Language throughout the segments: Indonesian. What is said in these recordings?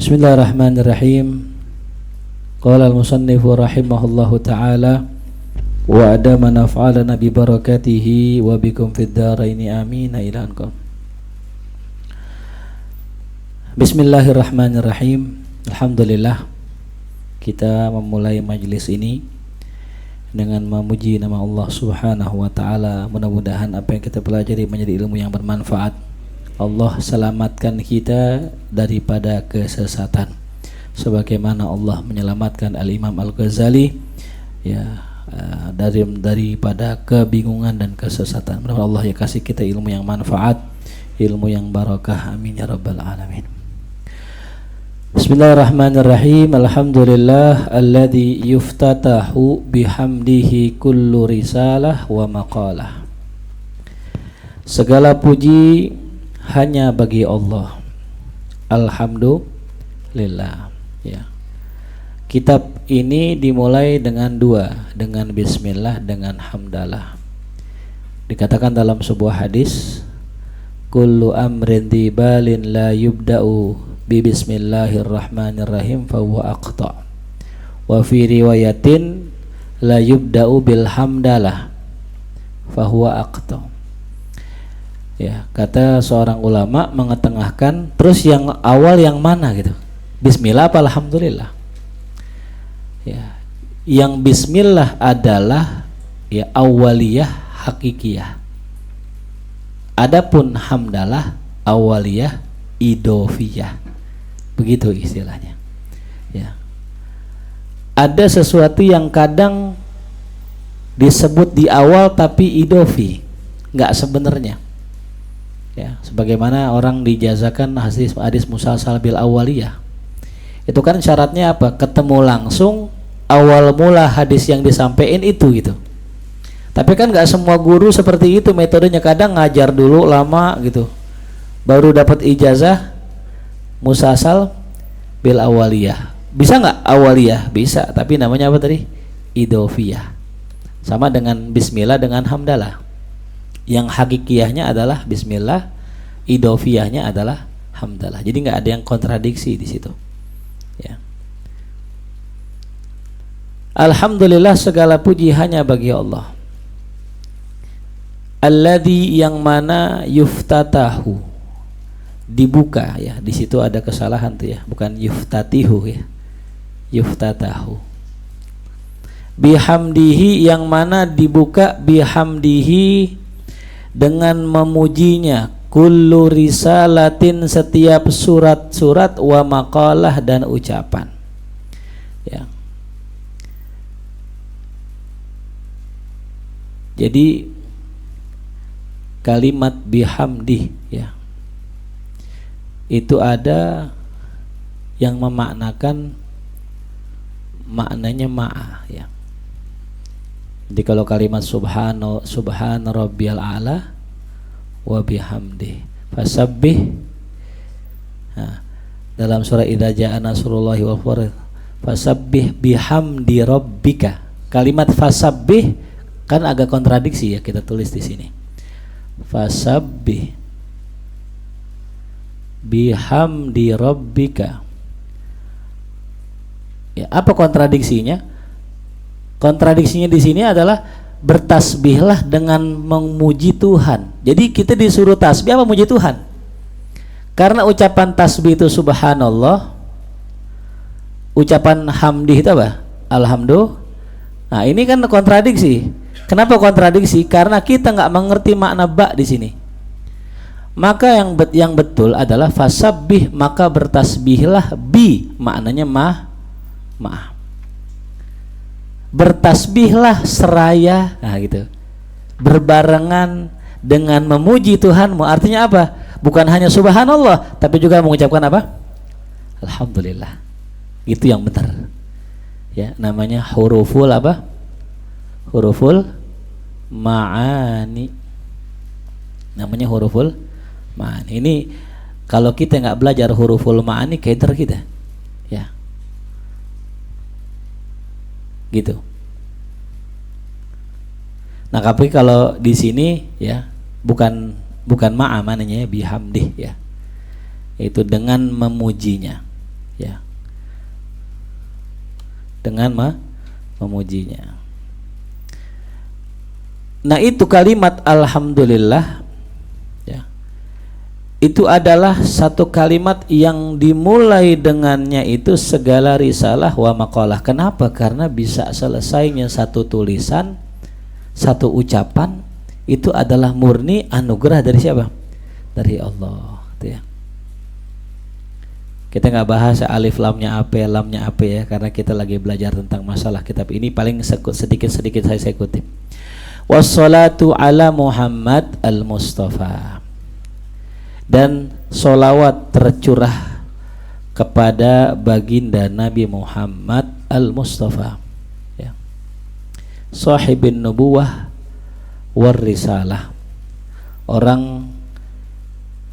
Bismillahirrahmanirrahim. Qala al-musannifu rahimahullahu ta'ala wa adama naf'alana bi barakatihi wa bikum fid dharaini amin ila anqam. Bismillahirrahmanirrahim. Alhamdulillah, kita memulai majlis ini dengan memuji nama Allah Subhanahu wa ta'ala. Mudah-mudahan apa yang kita pelajari menjadi ilmu yang bermanfaat. Allah selamatkan kita daripada kesesatan sebagaimana Allah menyelamatkan Al-Imam Al-Ghazali daripada kebingungan dan kesesatan. Mudah-mudahan Allah ya kasih kita ilmu yang manfaat, ilmu yang barakah, amin ya rabbal alamin. Bismillahirrahmanirrahim. Alhamdulillah alladzi yuftatahu bihamdihi kullu risalah wa maqalah. Segala puji hanya bagi Allah. Alhamdulillah. Ya. Kitab ini dimulai dengan dua, dengan bismillah, dengan hamdalah. Dikatakan dalam sebuah hadis, kullu amrin dibalin la yubda'u bi bismillahirrahmanirrahim fa huwa aqta. Wa fi riwayatin la yubda'u bil hamdalah fa huwa aqta. Ya, kata seorang ulama mengetengahkan, terus yang awal yang mana gitu? Bismillah apa alhamdulillah? Ya, yang bismillah adalah ya awaliyah hakikiyah. Adapun hamdalah awaliyah idofiyah. Begitu istilahnya. Ya. Ada sesuatu yang kadang disebut di awal tapi idofi, enggak sebenarnya. Ya, sebagaimana orang dijazakan hadis musalsal bil awaliyah. Itu kan syaratnya apa? Ketemu langsung awal mula hadis yang disampaikan itu gitu. Tapi kan nggak semua guru seperti itu metodenya. Kadang ngajar dulu lama gitu, baru dapat ijazah musalsal bil awaliyah. Bisa nggak awaliyah? Bisa, tapi namanya apa tadi? Idofiyah. Sama dengan bismillah dengan hamdalah. Yang hakikiyahnya adalah bismillah, idofiyahnya adalah hamdalah. Jadi nggak ada yang kontradiksi di situ. Ya. Alhamdulillah, segala puji hanya bagi Allah. Alladzi, yang mana yuftatahu, dibuka ya. Di situ ada kesalahan tuh ya, bukan yuftatihu ya. Yuftatahu. Bihamdihi, yang mana dibuka bihamdihi dengan memujinya, kullu risalatin, setiap surat-surat, wa maqalah, dan ucapan. Ya. Jadi kalimat bihamdi ya, itu ada yang memaknakan maknanya ma'a ya. Jadi kalau kalimat subhana rabbiyal a'la wa bihamdi fasabbih, nah, dalam surah idza jaa nasrullahi wal fath, fasabbih bihamdi rabbika. Kalimat fasabbih kan agak kontradiksi ya, kita tulis di sini. Fasabbih bihamdi rabbika. Ya, apa kontradiksinya? Kontradiksinya di sini adalah bertasbihlah dengan memuji Tuhan. Jadi kita disuruh tasbih apa memuji Tuhan? Karena ucapan tasbih itu subhanallah, ucapan hamdi itu apa? Alhamdulillah. Nah, ini kan kontradiksi. Kenapa kontradiksi? Karena kita nggak mengerti makna ba di sini. Maka yang betul adalah fasabbih, maka bertasbihlah, bi maknanya maaf. Bertasbihlah seraya, nah gitu, berbarengan dengan memuji Tuhanmu. Artinya apa? Bukan hanya subhanallah, tapi juga mengucapkan apa? Alhamdulillah. Itu yang benar. Ya, namanya huruful apa? Huruful ma'ani. Namanya huruful ma'ani. Ini kalau kita nggak belajar huruful ma'ani, keder kita. Ya. Gitu. Nah, tapi kalau di sini ya bukan ma'a mananya ya, bihamdih ya. Itu dengan memujinya. ya, dengan memujinya. Nah, itu kalimat alhamdulillah, ya, itu adalah satu kalimat yang dimulai dengannya itu segala risalah wa maqalah. Kenapa? Karena bisa selesainya satu tulisan, satu ucapan itu adalah murni anugerah dari siapa? Dari Allah, gitu ya. Kita nggak bahas alif lamnya apa ya, karena kita lagi belajar tentang masalah kitab ini. Paling sedikit saya kutip. Wassalatu ala Muhammad al-Mustafa, dan solawat tercurah kepada baginda Nabi Muhammad al-Mustafa, ya, sahibin nubuwah war risalah, orang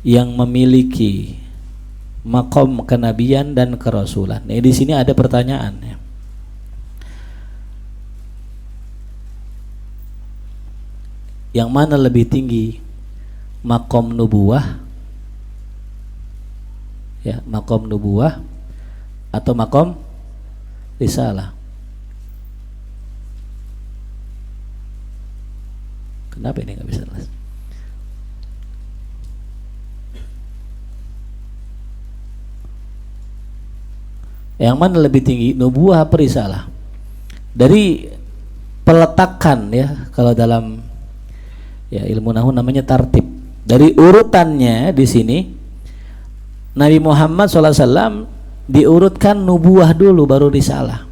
yang memiliki maqam kenabian dan kerasulan. Nah, di sini ada pertanyaan, ya. Yang mana lebih tinggi, maqam nubuwah, ya, maqam nubuwah atau maqam risalah? Kenapa ini nggak bisa jelas? Yang mana lebih tinggi, nubuwah atau risalah? Dari peletakan, ya, kalau dalam, ya, ilmu nahwu namanya tartib. Dari urutannya di sini Nabi Muhammad SAW diurutkan nubuwah dulu baru risalah.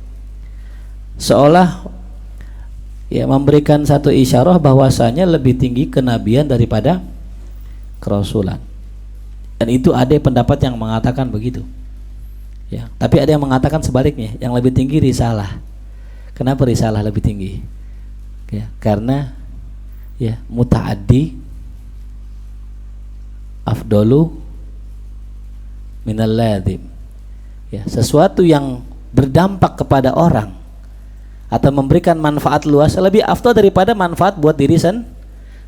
Seolah, ya, memberikan satu isyarah bahwasanya lebih tinggi kenabian daripada kerasulan. Dan itu ada pendapat yang mengatakan begitu. Ya, tapi ada yang mengatakan sebaliknya, yang lebih tinggi risalah. Kenapa risalah lebih tinggi? Ya, karena, ya, muta'addi afdalu minal lazim. Ya, sesuatu yang berdampak kepada orang atau memberikan manfaat luas lebih afdal daripada manfaat buat diri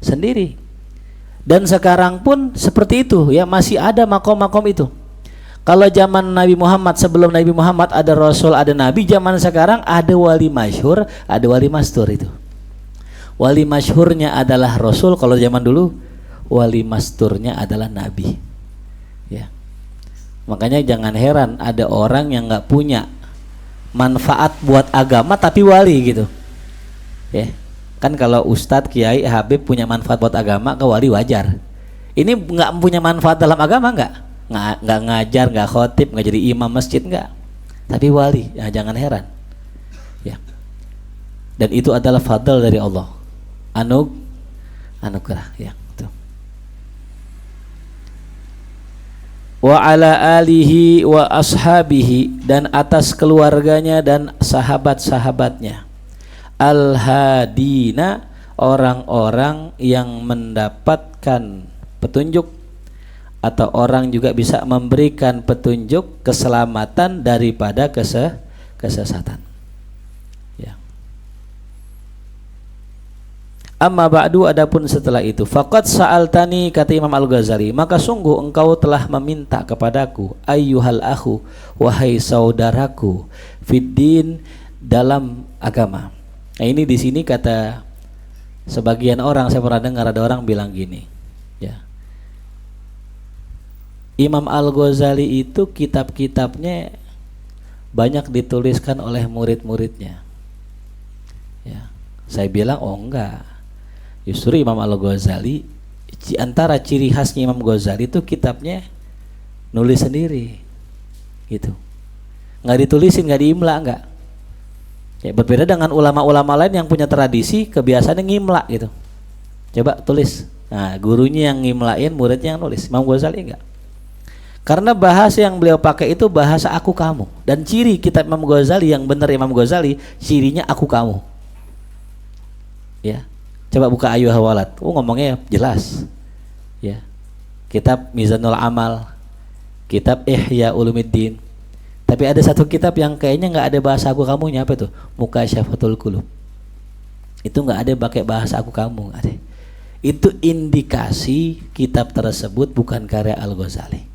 sendiri. Dan sekarang pun seperti itu, ya, masih ada makom-makom itu. Kalau zaman Nabi Muhammad, sebelum Nabi Muhammad ada Rasul, ada Nabi, zaman sekarang ada wali masyhur, ada wali mastur itu. Wali masyhurnya adalah Rasul, kalau zaman dulu wali masturnya adalah Nabi, ya. Makanya jangan heran ada orang yang nggak punya manfaat buat agama tapi wali gitu, ya. Kan kalau Ustadz, Kiai, Habib punya manfaat buat agama, ke wali wajar. Ini nggak punya manfaat dalam agama, nggak ngajar, nggak khotib, nggak jadi imam masjid, nggak, tapi wali, ya, jangan heran, ya. Dan itu adalah fadl dari Allah, anugerah, ya. Tuh. Wa ala alihi wa ashabihi, dan atas keluarganya dan sahabat-sahabatnya, al-hadina, orang-orang yang mendapatkan petunjuk, atau orang juga bisa memberikan petunjuk keselamatan daripada kesesatan, ya. Amma ba'du, adapun setelah itu, faqad sa'altani, kata Imam Al-Ghazali, maka sungguh engkau telah meminta kepadaku, ayyuhal akhu, wahai saudaraku, fiddin, dalam agama. Nah, ini di sini kata sebagian orang, saya pernah dengar ada orang bilang gini, ya, Imam Al-Ghazali itu kitab-kitabnya banyak dituliskan oleh murid-muridnya, ya. Saya bilang, oh enggak, justru Imam Al-Ghazali, antara ciri khasnya Imam Ghazali itu kitabnya nulis sendiri, gitu, nggak ditulisin, nggak diimla, enggak. Ya, berbeda dengan ulama-ulama lain yang punya tradisi kebiasaan ngimla gitu. Coba tulis. Nah, gurunya yang ngimlain, muridnya yang nulis. Imam Ghazali enggak. Karena bahasa yang beliau pakai itu bahasa aku kamu. Dan ciri kitab Imam Ghazali yang benar, Imam Ghazali cirinya aku kamu. Ya. Coba buka Ayyuhal Walad. Ngomongnya jelas. Ya. Kitab Mizanul Amal, kitab Ihya Ulumuddin. Tapi ada satu kitab yang kayaknya nggak ada bahasa aku kamunya, apa itu? Mukasyafatul Qulub. Itu nggak ada pakai bahasa aku kamu, nggak ada. Itu indikasi kitab tersebut bukan karya Al-Ghazali.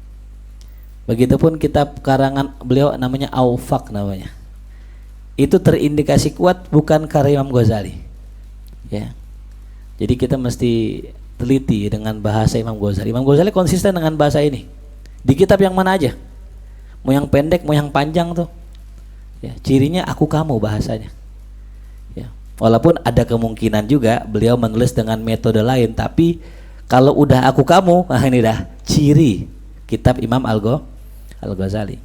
Begitupun kitab karangan beliau namanya Aufaq namanya. Itu terindikasi kuat bukan karya Imam Ghazali. Ya. Jadi kita mesti teliti dengan bahasa Imam Ghazali. Imam Ghazali konsisten dengan bahasa ini. Di kitab yang mana aja? Mau yang pendek, mau yang panjang tuh. Ya, cirinya aku kamu bahasanya. Ya. Walaupun ada kemungkinan juga beliau menulis dengan metode lain, tapi kalau udah aku kamu, nah ini dah ciri kitab Imam Al-Ghazali.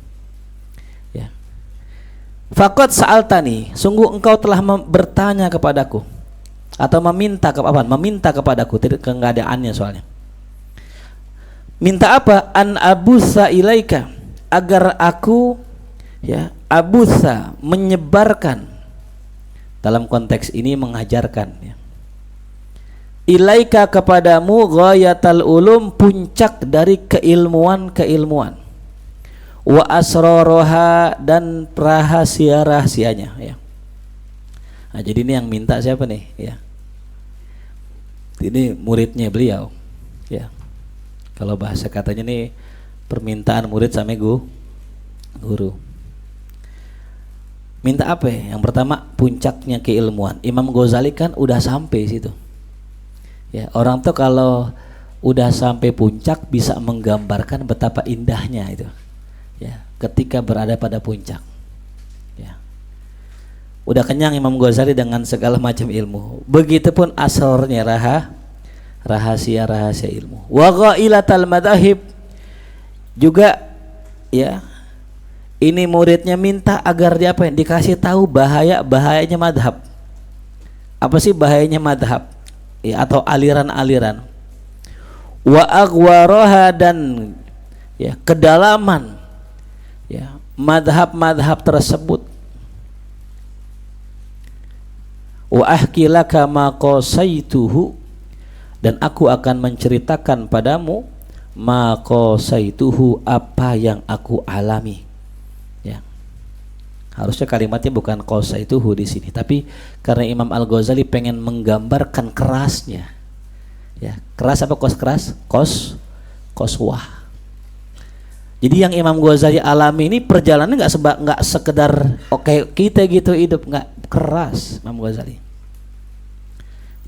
Ya. Faqad sa'altani, sungguh engkau telah bertanya kepadaku atau meminta kepadaku, tidak keadaannya soalnya. Minta apa? An abusa ilaika, agar aku ya abusa menyebarkan, dalam konteks ini mengajarkan ya. Ilaika kepadamu ghayatal ulum, puncak dari keilmuan wa asroroha, dan rahasia-rahasianya ya. Nah, jadi ini yang minta siapa nih ya? Ini muridnya beliau ya. Kalau bahasa katanya nih permintaan murid sama guru. Minta apa ya? Yang pertama puncaknya keilmuan. Imam Ghazali kan udah sampai situ. Ya, orang tuh kalau udah sampai puncak bisa menggambarkan betapa indahnya itu. Ya, ketika berada pada puncak. Ya. Udah kenyang Imam Ghazali dengan segala macam ilmu. Begitupun asrornya, rahasia-rahasia ilmu. Wa ghailatal madahib, juga ya. Ini muridnya minta agar dia dikasih tahu bahayanya madhab. Apa sih bahayanya madhab? Ya, atau aliran-aliran. Wa aghwaraha, dan ya kedalaman ya madhab tersebut. Wa ahkilaka ma qasaituhu, dan aku akan menceritakan padamu ma qasaituhu, apa yang aku alami. Ya. Harusnya kalimatnya bukan qasaituhu di sini, tapi karena Imam Al-Ghazali pengen menggambarkan kerasnya. Ya, keras apa keras? Qaswah. Jadi yang Imam Ghazali alami ini perjalanannya nggak sekedar oke kita gitu hidup, nggak, keras Imam Ghazali.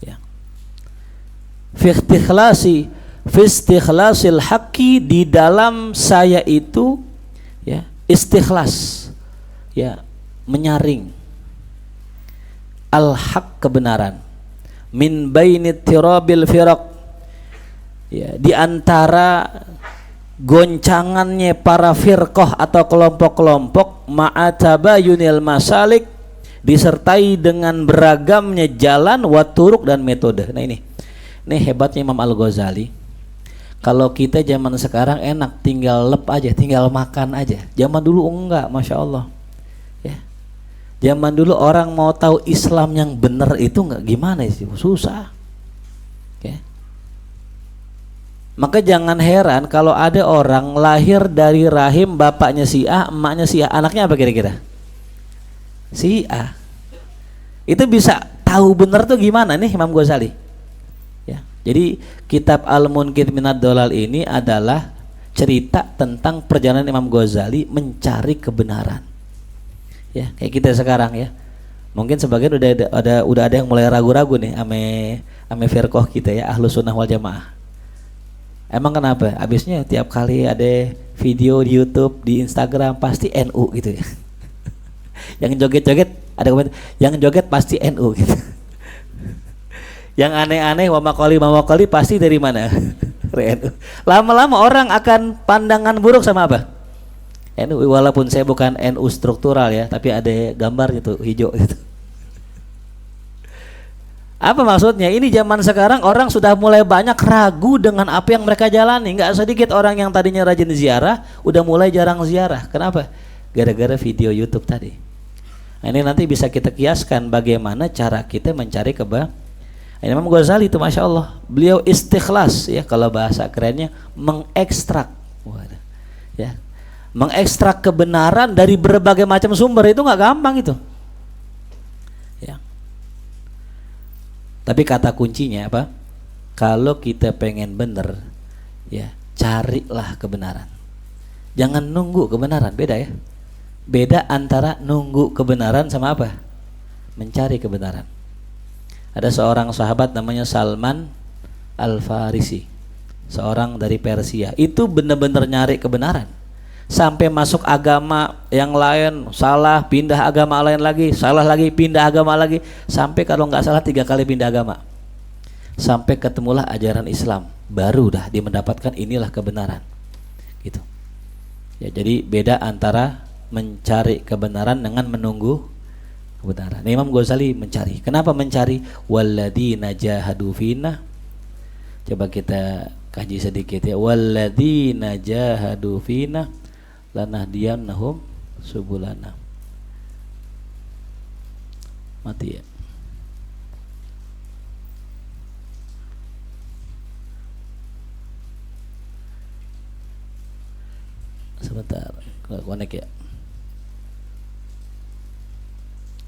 Ya. Fi istikhlasil haqqi, di dalam saya itu ya istikhlas, ya menyaring al-haq, kebenaran, min bainit tirabil firaq, ya di antara goncangannya para firqah atau kelompok-kelompok, ma'atabayunil masalik, disertai dengan beragamnya jalan, waturuk, dan metode. Nah ini hebatnya Imam Al-Ghazali. Kalau kita zaman sekarang enak, tinggal lep aja, tinggal makan aja. Zaman dulu enggak, Masya Allah ya. Zaman dulu orang mau tahu Islam yang benar itu enggak, gimana sih, susah ya. Maka jangan heran kalau ada orang lahir dari rahim bapaknya Syiah, emaknya Syiah, anaknya apa kira-kira? Syiah. Itu bisa tahu benar tuh gimana nih Imam Ghazali? Ya. Jadi kitab Al-Munqidh Minad Dhalal ini adalah cerita tentang perjalanan Imam Ghazali mencari kebenaran. Ya, kayak kita sekarang ya. Mungkin sebagian udah ada yang mulai ragu-ragu nih ame firqah kita ya, Ahlus Sunnah wal Jamaah. Emang kenapa? Abisnya tiap kali ada video di YouTube, di Instagram pasti NU gitu ya. Yang joget-joget ada komentar, yang joget pasti NU gitu. Yang aneh-aneh wamakoli pasti dari mana? NU. Lama-lama orang akan pandangan buruk sama apa? NU. Walaupun saya bukan NU struktural ya, tapi ada gambar gitu hijau gitu. Apa maksudnya? Ini zaman sekarang orang sudah mulai banyak ragu dengan apa yang mereka jalani. Nggak sedikit orang yang tadinya rajin ziarah udah mulai jarang ziarah. Kenapa? Gara-gara video YouTube tadi. Nah, ini nanti bisa kita kiaskan bagaimana cara kita mencari Imam Ghazali itu Masya Allah, beliau istikhlas ya, kalau bahasa kerennya mengekstrak, ya, mengekstrak kebenaran dari berbagai macam sumber. Itu nggak gampang itu. Ya. Tapi kata kuncinya apa? Kalau kita pengen bener, ya carilah kebenaran. Jangan nunggu kebenaran, beda ya. Beda antara nunggu kebenaran sama apa? Mencari kebenaran. Ada seorang sahabat namanya Salman Al-Farisi, seorang dari Persia. Itu benar-benar nyari kebenaran. Sampai masuk agama yang lain, salah, pindah agama lain lagi, salah lagi, pindah agama lagi. Sampai kalau nggak salah 3 kali pindah agama. Sampai ketemulah ajaran Islam. Baru dah dia mendapatkan inilah kebenaran. Gitu. Ya, jadi beda antara mencari kebenaran dengan menunggu kebenaran. Imam Ghazali mencari. Kenapa mencari? Walladzina jahadu fina. Coba kita kaji sedikit ya. Walladzina jahadu fina lanahdiyannahum subulana. Mati ya. Sebentar, connect ya.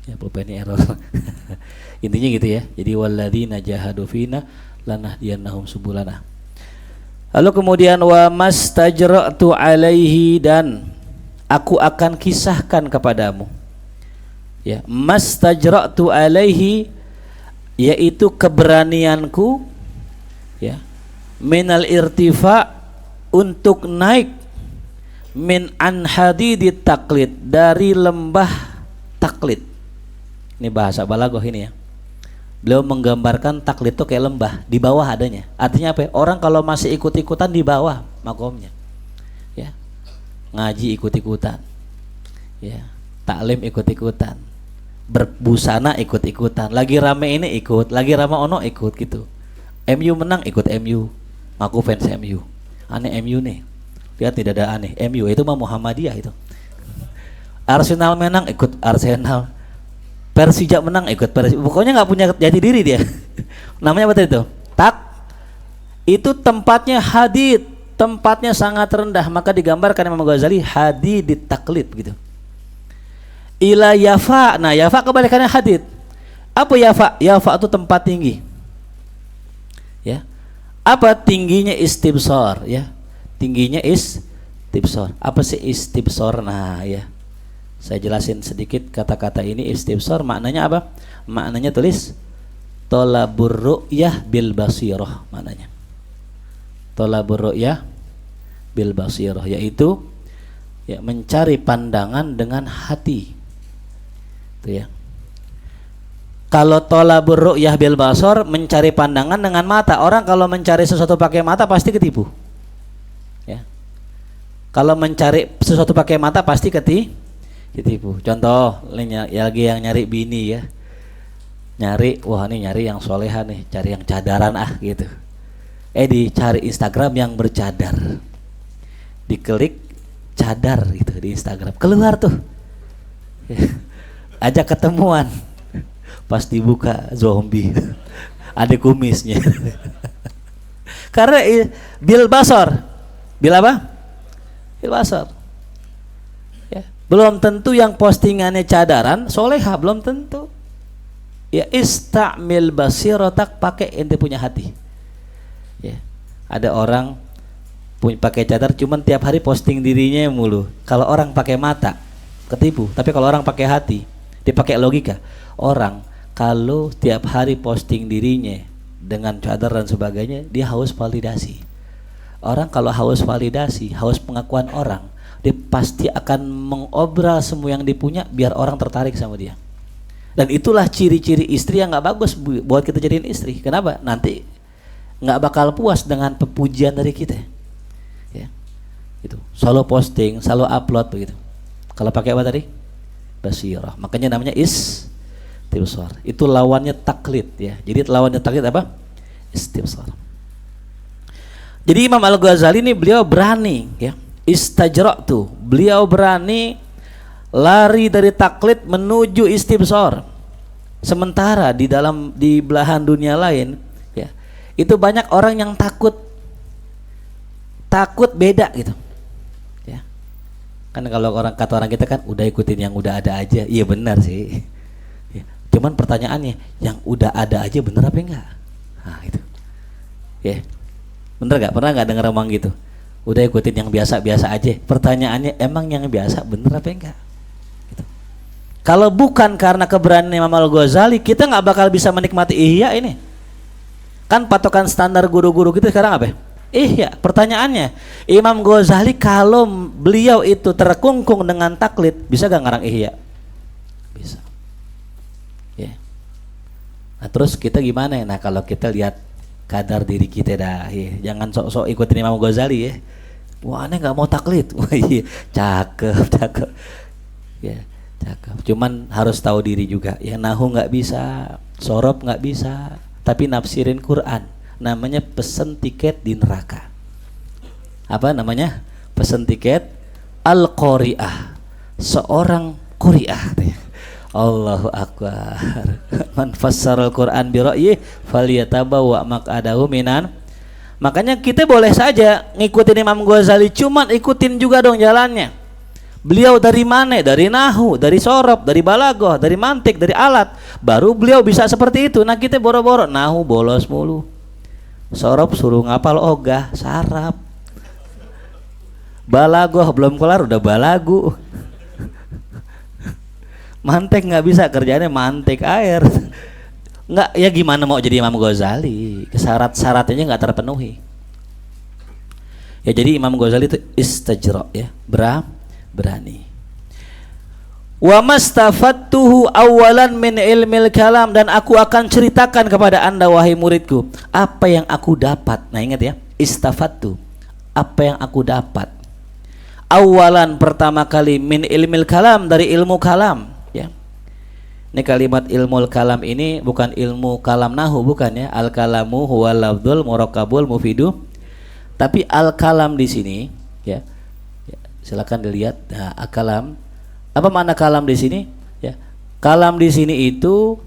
Ya, pulpen error. Intinya gitu ya. Jadi walladzina jahadu fina lanahdiyannahum subulana. Lalu kemudian wa mastajra'tu alaihi, dan aku akan kisahkan kepadamu. Ya, mastajra'tu alaihi yaitu keberanianku ya, minal irtifa, untuk naik, min an hadidit taklid, dari lembah taklid. Ini bahasa balaghah ini ya. Beliau menggambarkan taklid itu kayak lembah, di bawah adanya. Artinya apa ya? Orang kalau masih ikut-ikutan di bawah makomnya. Ya. Ngaji ikut-ikutan. Ya. Taklim ikut-ikutan. Berbusana ikut-ikutan. Lagi rame ini ikut, lagi rame ono ikut gitu. MU menang ikut MU. Aku fans MU. Aneh MU nih. Lihat tidak ada aneh. MU itu mah Muhammadiyah itu. Arsenal menang ikut Arsenal. Persija menang ikut Persija. Pokoknya nggak punya jati diri dia. Namanya apa itu? Itu tempatnya hadid, tempatnya sangat rendah. Maka digambarkan Imam Ghazali hadid taklid gitu. Ila yafa. Nah, yafa kebalikannya hadid. Apa yafa? Yafa itu tempat tinggi. Ya. Apa tingginya? Istibsar ya. Tingginya istibsar. Apa sih istibsar? Nah, ya. Saya jelasin sedikit kata-kata ini. Istibsar maknanya apa? Maknanya tulis tolabur ru'yah bil basirah, maknanya. Tolabur ru'yah bil basirah, yaitu ya mencari pandangan dengan hati. Itu ya. Kalau tolabur ru'yah bil basar, mencari pandangan dengan mata. Orang kalau mencari sesuatu pakai mata pasti ketipu. Ya. Kalau mencari sesuatu pakai mata pasti ketipu. Contoh lagi yang nyari bini ya, nyari, wah ini nyari yang soleha nih, cari yang cadaran gitu. Dicari Instagram yang bercadar, diklik cadar gitu di Instagram, keluar tuh. Ajak ketemuan, pas dibuka zombie, ada kumisnya. Karena bil basar, bil apa? Bil basar. Belum tentu yang postingannya cadaran soleha, belum tentu. Ya, istamil basiratak, pakai ente punya hati. Ya. Ada orang pakai cadar cuman tiap hari posting dirinya mulu. Kalau orang pakai mata ketipu, tapi kalau orang pakai hati, dipakai logika. Orang kalau tiap hari posting dirinya dengan cadar dan sebagainya, dia haus validasi. Orang kalau haus validasi, haus pengakuan orang, dia pasti akan mengobral semua yang dipunya biar orang tertarik sama dia. Dan itulah ciri-ciri istri yang nggak bagus buat kita jadiin istri. Kenapa? Nanti nggak bakal puas dengan pujian dari kita. Ya, itu. Selalu posting, selalu upload begitu. Kalau pakai apa tadi? Basirah. Makanya namanya istibsar. Itu lawannya taklid ya. Jadi lawannya taklid apa? Istibsar. Jadi Imam Al-Ghazali ini beliau berani ya. Istajra'tu, beliau berani lari dari taklid menuju istibsar. Sementara di belahan dunia lain ya, itu banyak orang yang takut beda gitu ya. Kan kalau kata orang kita kan udah ikutin yang udah ada aja. Iya benar sih ya. Cuman pertanyaannya, yang udah ada aja bener apa enggak? Nah itu ya, bener gak? Pernah gak denger omong gitu? Udah ikutin yang biasa-biasa aja. Pertanyaannya emang yang biasa bener apa enggak? Gitu. Kalau bukan karena keberanian Imam Al-Ghazali, kita nggak bakal bisa menikmati Ihya ini. Kan patokan standar guru-guru kita sekarang apa? Ihya. Pertanyaannya, Imam Ghazali kalau beliau itu terkungkung dengan taklid, bisa gak ngarang Ihya? Bisa. Ya. Nah terus kita gimana ya? Nah kalau kita lihat kadar diri kita dah, ya. Jangan sok-sok ikutin Imam Ghazali ya. Wah, aneh nggak mau taklid. Wah, iya, cakep. Ya, cakep. Cuman harus tahu diri juga. Ya, nahu nggak bisa, sorob nggak bisa, tapi nafsirin Quran. Namanya pesen tiket di neraka. Apa namanya? Pesen tiket al-qari'ah. Seorang qari'ah. Allahu akbar. Man fassara al-Quran bi ra'yi falyatabawa maq'adahu minan. Makanya kita boleh saja ngikutin Imam Ghazali, cuman ikutin juga dong jalannya. Beliau dari mana? Dari nahu, dari sorob, dari balaghah, dari mantik, dari alat. Baru beliau bisa seperti itu. Nah kita boro-boro nahu bolos mulu. Sorob suruh ngapal ogah, sarap. Balaghah belum kelar udah balagu. Mantek nggak bisa, kerjanya mantek air. Nggak, ya gimana mau jadi Imam Ghazali? Syarat-syaratnya nggak terpenuhi. Ya jadi Imam Ghazali itu istajra, ya, berani. Wa mastafattuhu awalan min ilmil kalam, dan aku akan ceritakan kepada anda wahai muridku apa yang aku dapat. Nah ingat ya, istafattu, apa yang aku dapat. Awalan, pertama kali, min ilmil kalam, dari ilmu kalam. Ini kalimat ilmu kalam ini bukan ilmu kalam nahu, bukan ya. Al kalamu huwa lafdzul murakkabul mufidu. Tapi al kalam di sini ya. Silakan dilihat. Nah, kalam. Apa makna kalam di sini? Ya. Kalam di sini itu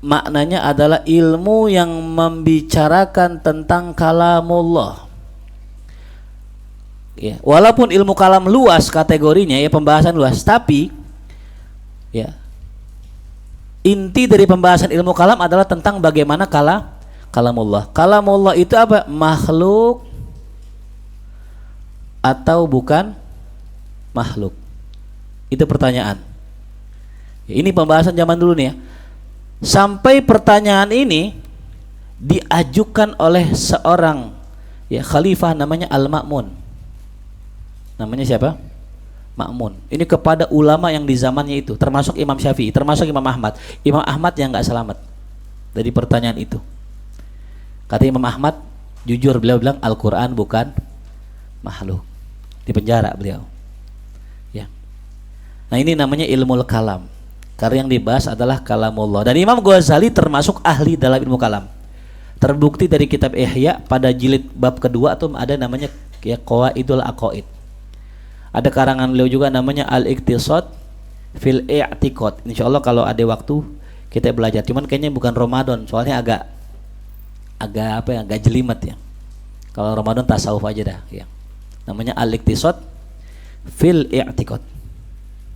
maknanya adalah ilmu yang membicarakan tentang kalamullah. Ya, walaupun ilmu kalam luas kategorinya ya, pembahasan luas, tapi ya, inti dari pembahasan ilmu kalam adalah tentang bagaimana kalamullah. Kalamullah itu apa? Makhluk atau bukan makhluk? Itu pertanyaan. Ya, ini pembahasan zaman dulu nih ya. Sampai pertanyaan ini diajukan oleh seorang ya khalifah namanya Al-Ma'mun. Namanya siapa? Ma'mun. Ini kepada ulama yang di zamannya itu, termasuk Imam Syafi'i, termasuk Imam Ahmad. Imam Ahmad yang nggak selamat dari pertanyaan itu. Kata Imam Ahmad, jujur beliau bilang Al-Quran bukan makhluk. Di penjara beliau. Ya. Nah ini namanya ilmu kalam. Karena yang dibahas adalah kalamullah. Dan Imam Ghazali termasuk ahli dalam ilmu kalam. Terbukti dari kitab Ihya pada jilid bab kedua atau ada namanya ya Qawaidul Aqaid. Ada karangan beliau juga namanya Al-Iqtisad fil I'tiqad. Insyaallah kalau ada waktu kita belajar. Cuman kayaknya bukan Ramadan, soalnya agak apa ya, agak jelimet ya. Kalau Ramadan tasawuf aja dah ya. Namanya Al-Iqtisad fil I'tiqad.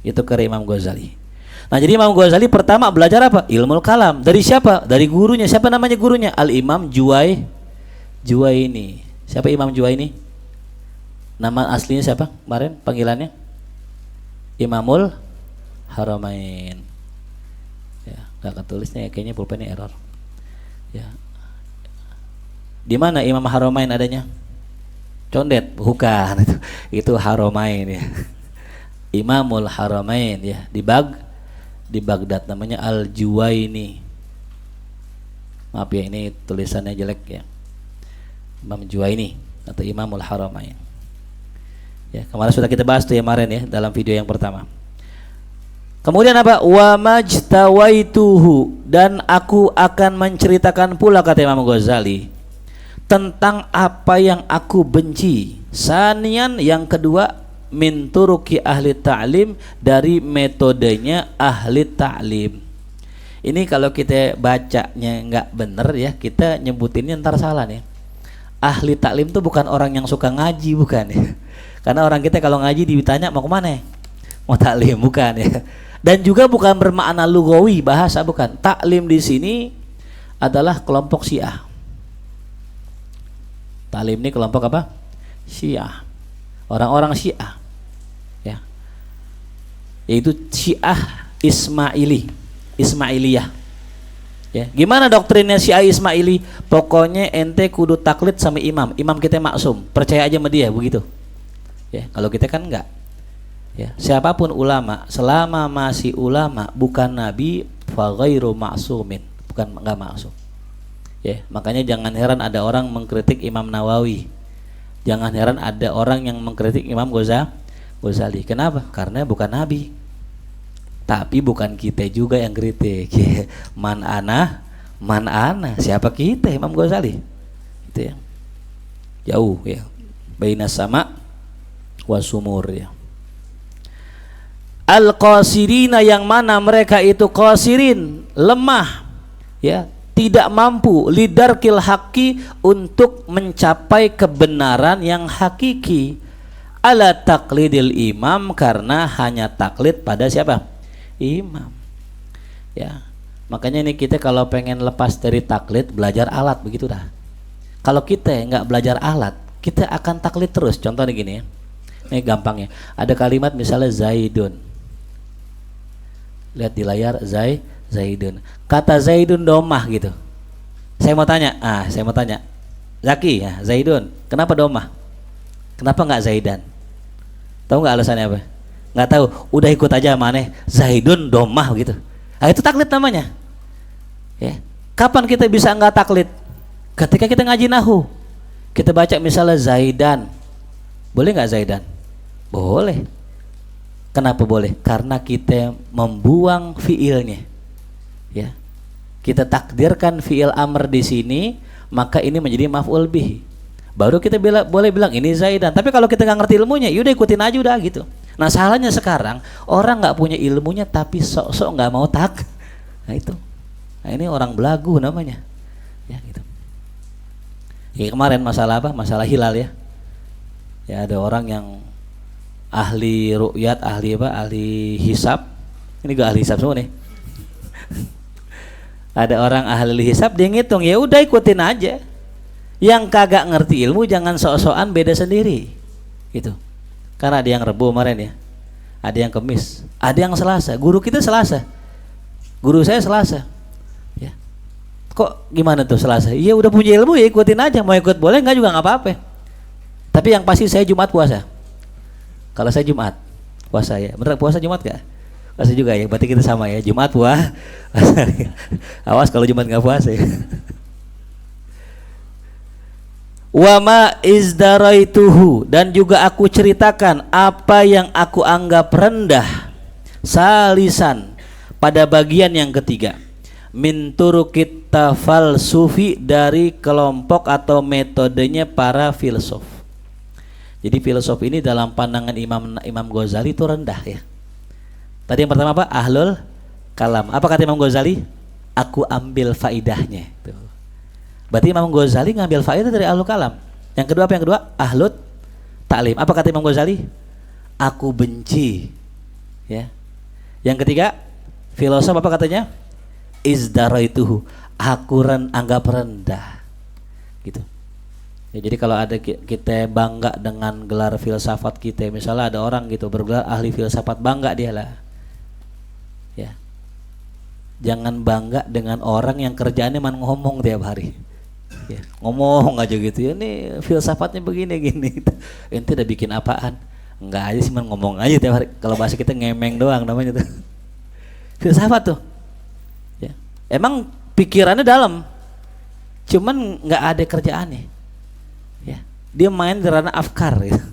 Itu karya Imam Ghazali. Nah, jadi Imam Ghazali pertama belajar apa? Ilmu kalam. Dari siapa? Dari gurunya. Siapa namanya gurunya? Al-Imam Juwaini. Siapa Imam Juwaini? Nama aslinya siapa kemarin panggilannya? Imamul Haramain. Ya, nggak ketulisnya ya, kayaknya pulpennya error. Ya. Di mana Imam Haramain adanya? Condet, bukan itu Haramain ya. Imamul Haramain ya, di Baghdad namanya Al-Juwaini. Maaf ya, ini tulisannya jelek ya. Imam Juwaini atau Imamul Haramain. Ya, kemarin sudah kita bahas tuh ya kemarin ya dalam video yang pertama. Kemudian apa? Wa majtawaituhu, dan aku akan menceritakan pula, kata Imam Ghazali, tentang apa yang aku benci. Sanian, yang kedua, min turuki ahli ta'lim, dari metodenya ahli ta'lim. Ini kalau kita bacanya nggak bener ya, kita nyebutinnya ntar salah nih. Ahli ta'lim itu bukan orang yang suka ngaji, bukan ya. Karena orang kita kalau ngaji ditanya mau kemana? Mau taklim, bukan ya. Dan juga bukan bermakna lugawi, bahasa, bukan. Taklim di sini adalah kelompok Syiah. Taklim ini kelompok apa? Syiah. Orang-orang Syiah. Ya. Yaitu Syiah Ismailiyah. Ya, gimana doktrinnya Syiah Ismaili? Pokoknya ente kudu taklid sama imam. Imam kita maksum, percaya aja sama dia, begitu. Ya, kalau kita kan enggak. Ya, siapapun ulama, selama masih ulama bukan nabi, fa ghairu ma'sumin, bukan enggak maksum. Ya, makanya jangan heran ada orang mengkritik Imam Nawawi. Jangan heran ada orang yang mengkritik Imam Ghazali. Kenapa? Karena bukan nabi. Tapi bukan kita juga yang kritik. Man ana, siapa kita? Imam Ghazali. Itu ya. Jauh ya. Baina sama wasumur ya. Al-qasirina, yang mana mereka itu qasirin, lemah ya, tidak mampu lidarkil haqqi, untuk mencapai kebenaran yang hakiki, ala taklidil imam, karena hanya taklid pada siapa? Imam. Ya. Makanya ini kita kalau pengen lepas dari taklid, belajar alat, begitu dah. Kalau kita nggak belajar alat, kita akan taklid terus. Contohnya gini ya. Ini gampangnya. Ada kalimat misalnya Zaidun. Lihat di layar Zaidun. Kata Zaidun domah gitu. Saya mau tanya. Zaki ya, Zaidun. Kenapa domah? Kenapa nggak Zaidan? Tahu nggak alasannya apa? Nggak tahu. Udah ikut aja maneh. Zaidun domah gitu. Nah, itu taklid namanya. Ya. Kapan kita bisa nggak taklid? Ketika kita ngaji nahu. Kita baca misalnya Zaidan. Boleh nggak Zaidan? Boleh. Kenapa boleh? Karena kita membuang fiilnya. Ya. Kita takdirkan fiil amr di sini, maka ini menjadi maf'ul bih. Baru kita boleh bilang ini Zaidan. Tapi kalau kita nggak ngerti ilmunya, yaudah ikutin aja udah gitu. Nah, salahnya sekarang orang nggak punya ilmunya tapi sok-sok nggak mau tak. Nah itu. Nah, ini orang belagu namanya. Ya gitu. Ya kemarin masalah apa? Masalah hilal ya. Ya ada orang yang ahli ru'yat, ahli hisab. Ini gak ahli hisab semua nih. Ada orang ahli hisab, dia ngitung, ya udah ikutin aja. Yang kagak ngerti ilmu jangan sok-sokan beda sendiri. Gitu. Karena ada yang Rebo kemarin ya. Ada yang Kemis, ada yang Selasa. Guru kita Selasa. Guru saya Selasa. Ya. Kok gimana tuh Selasa? Iya udah punya ilmu ya ikutin aja. Mau ikut boleh enggak juga enggak apa-apa. Tapi yang pasti saya Jumat puasa. Kalau saya Jumat puasa ya. Bener puasa Jumat gak? Puasa juga ya. Berarti kita sama ya. Jumat puasa. Awas kalau Jumat gak puasa ya. Wa ma izdaraituhu, dan juga aku ceritakan apa yang aku anggap rendah, salisan, pada bagian yang ketiga, min turukit tafalsufi, dari kelompok atau metodenya para filsuf. Jadi filsuf ini dalam pandangan Imam Ghazali itu rendah ya. Tadi yang pertama apa? Ahlul kalam. Apa kata Imam Ghazali? Aku ambil faidahnya. Tuh. Berarti Imam Ghazali ngambil faidah dari ahlul kalam. Yang kedua apa? Yang kedua ahlut taklim. Apa kata Imam Ghazali? Aku benci. Ya. Yang ketiga filosof apa katanya? Izdaraituhu. Aku anggap rendah. Gitu. Ya, jadi kalau ada kita bangga dengan gelar filsafat kita, misalnya ada orang gitu bergelar ahli filsafat, bangga dia lah. Ya. Jangan bangga dengan orang yang kerjaannya man ngomong tiap hari. Ya, ngomong aja gitu ya, nih filsafatnya begini gini. Ente udah bikin apaan? Enggak aja sih, man ngomong aja tiap hari. Kalau bahasa kita ngemeng doang namanya tuh. Filsafat tuh. Ya. Emang pikirannya dalam. Cuman nggak ada kerjaannya. Ya. Dia main di ranah afkar gitu.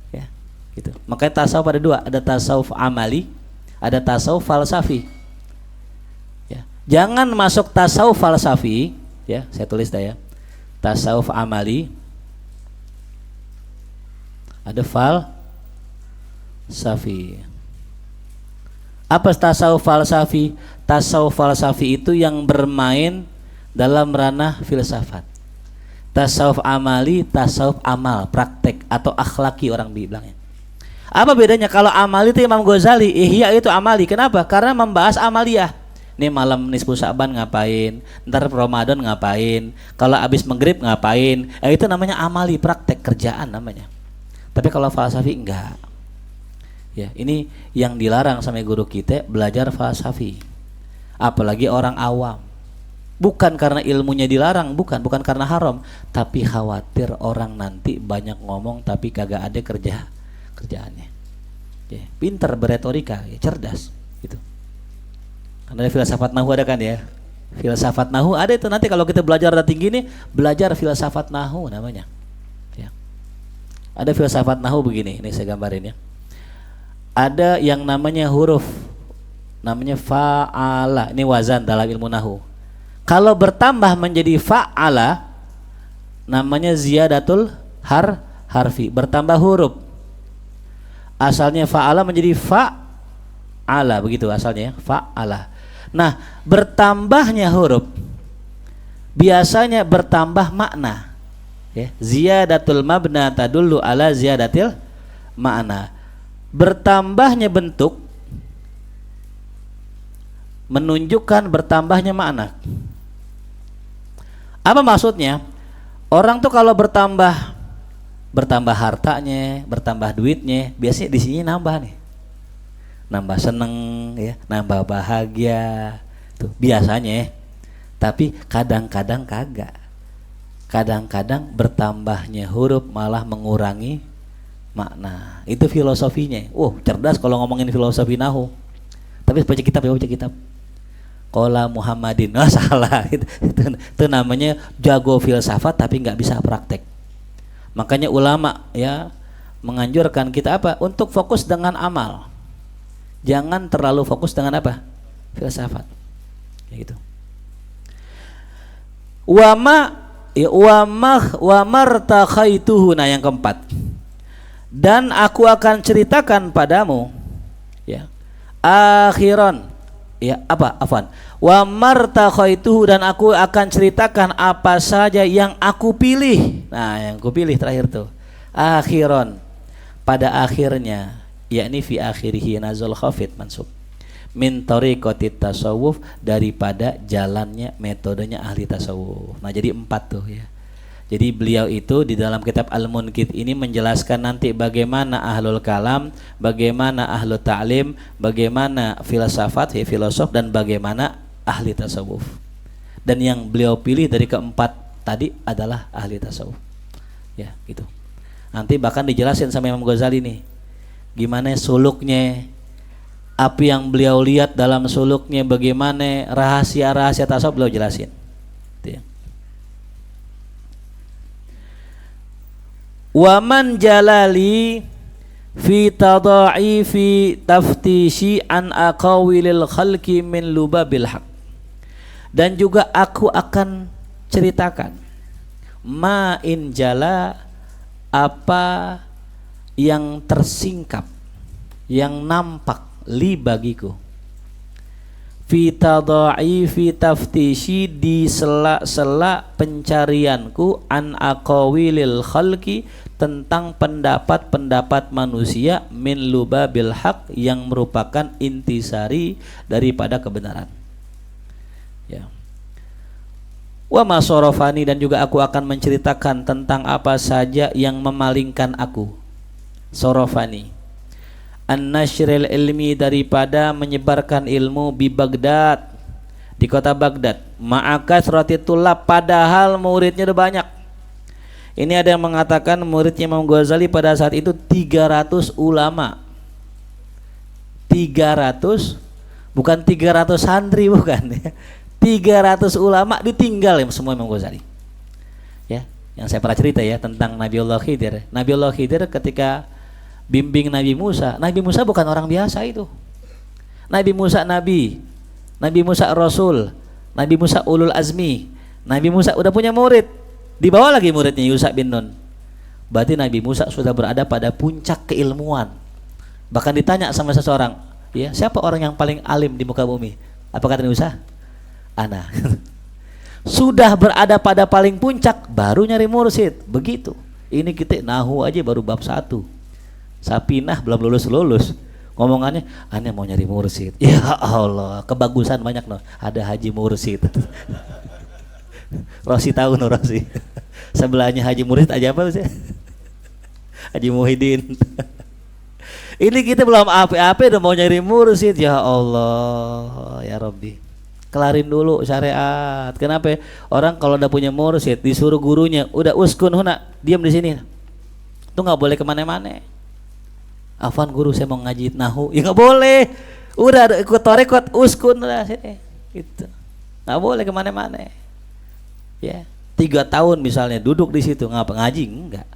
Ya, gitu. Makanya tasawuf ada dua, ada tasawuf amali, ada tasawuf falsafi. Ya. Jangan masuk tasawuf falsafi. Ya, saya tulis dah ya. Tasawuf amali, ada falsafi. Apa tasawuf falsafi? Tasawuf falsafi itu yang bermain dalam ranah filsafat. Tasawuf amali, tasawuf amal, praktek atau akhlaki orang bilangnya. Apa bedanya? Kalau amali itu Imam Ghazali, ihya itu amali. Kenapa? Karena membahas amaliyah. Nih malam nisfu Sa'ban ngapain, ntar Ramadan ngapain, kalau abis maghrib ngapain. Itu namanya amali, praktek kerjaan namanya. Tapi kalau falsafi enggak. Ya, ini yang dilarang sama guru kita, belajar falsafi. Apalagi orang awam. Bukan karena ilmunya dilarang, bukan karena haram, tapi khawatir orang nanti banyak ngomong tapi kagak ada kerjaannya. Ya, pinter beretorika, ya, cerdas gitu. Karena ada filsafat nahu ada kan ya. Filsafat nahu ada itu, nanti kalau kita belajar rada tinggi nih, belajar filsafat nahu namanya. Ya. Ada filsafat nahu begini, ini saya gambarin ya. Ada yang namanya huruf, namanya fa'ala, ini wazan dalam ilmu nahu. Kalau bertambah menjadi fa'ala, namanya ziyadatul harfi, bertambah huruf. Asalnya fa'ala menjadi fa'ala, begitu asalnya ya, fa'ala. Nah, bertambahnya huruf biasanya bertambah makna. Ya, ziyadatul mabna tadullu ala ziyadatil makna. Bertambahnya bentuk menunjukkan bertambahnya makna. Apa maksudnya? Orang tuh kalau bertambah hartanya, bertambah duitnya, biasanya di sini nambah nih. Nambah seneng ya, nambah bahagia. Tuh biasanya ya. Tapi kadang-kadang kagak. Kadang-kadang bertambahnya huruf malah mengurangi makna. Itu filosofinya. Cerdas kalau ngomongin filosofi nahu. Tapi baca kitab. Qala Muhammadin, salah. Itu namanya jago filsafat tapi nggak bisa praktek. Makanya ulama ya menganjurkan kita apa? Untuk fokus dengan amal. Jangan terlalu fokus dengan apa? Filsafat. Ya gitu. Wa martakhaituhu, nah yang keempat. Dan aku akan ceritakan padamu ya. Akhiran ya apa? Afwan. Wa martakhaituhu, dan aku akan ceritakan apa saja yang aku pilih. Nah, yang aku pilih terakhir tuh. Akhiran, pada akhirnya, yakni fi akhirihi nazul khafid mansub. Min tariqatit tasawuf, daripada jalannya metodenya ahli tasawuf. Nah, jadi 4 tuh ya. Jadi beliau itu di dalam kitab Al-Munqidh ini menjelaskan nanti bagaimana ahlul kalam, bagaimana ahlul ta'lim, bagaimana filsafat, filosof, dan bagaimana ahli tasawuf. Dan yang beliau pilih dari keempat tadi adalah ahli tasawuf. Ya, gitu. Nanti bahkan dijelasin sama Imam Ghazali nih. Gimana suluknya, apa yang beliau lihat dalam suluknya, bagaimana rahasia-rahasia tasawuf beliau jelasin. Gitu ya. Wa man jalali fi tadha'ifi taftishi an aqawilil khalqi min lubabil haq. Dan juga aku akan ceritakan ma in jala, apa yang tersingkap, yang nampak li bagiku, fi tadha'ifi taftishi, di sela-sela pencarianku, an aqawilil khalqi, tentang pendapat-pendapat manusia, min lubabil haq, yang merupakan intisari daripada kebenaran. Ya. Wa ma sorofani, dan juga aku akan menceritakan tentang apa saja yang memalingkan aku. Sorofani an-nashril ilmi, daripada menyebarkan ilmu, bi Baghdad, di kota Baghdad, ma'akasrati tulab, padahal muridnya udah banyak. Ini ada yang mengatakan muridnya Imam Ghazali pada saat itu 300 ulama. 300, bukan 300 santri, bukan ya. 300 ulama ditinggal ya semua Imam Ghazali. Ya, yang saya pernah cerita ya tentang Nabiullah Khidir. Nabiullah Khidir ketika bimbing Nabi Musa bukan orang biasa itu. Nabi Musa nabi, Nabi Musa rasul, Nabi Musa ulul azmi. Nabi Musa udah punya murid, dibawa lagi muridnya Yusha bin Nun. Berarti Nabi Musa sudah berada pada puncak keilmuan. Bahkan ditanya sama seseorang, ya, siapa orang yang paling alim di muka bumi? Apa kata Nabi Musa? Ana. Sudah berada pada paling puncak, baru nyari mursyid. Begitu. Ini kita nahu aja baru bab 1. Sapinah belum lulus. Ngomongannya, aneh mau nyari mursyid. Ya Allah, kebagusan banyak no. Ada Haji Mursyid. Rosi tahu no Rosi. Sebelahnya Haji Mursyid aja apa sih? Haji Muhyiddin. Ini kita belum apa-apa udah mau nyari mursyid. Ya Allah, ya Rabbi. Kelarin dulu syariat. Kenapa? Orang kalau udah punya mursyid disuruh gurunya, udah uskun huna, diam di sini. Tuh nggak boleh kemana-mana. Afwan guru, saya mau ngaji nahu. Ya nggak boleh. Udah ada ikut torekot uskun lah sini. Gitu. Nggak boleh kemana-mana. Ya, 3 tahun misalnya duduk di situ ngapa ngaji? Enggak.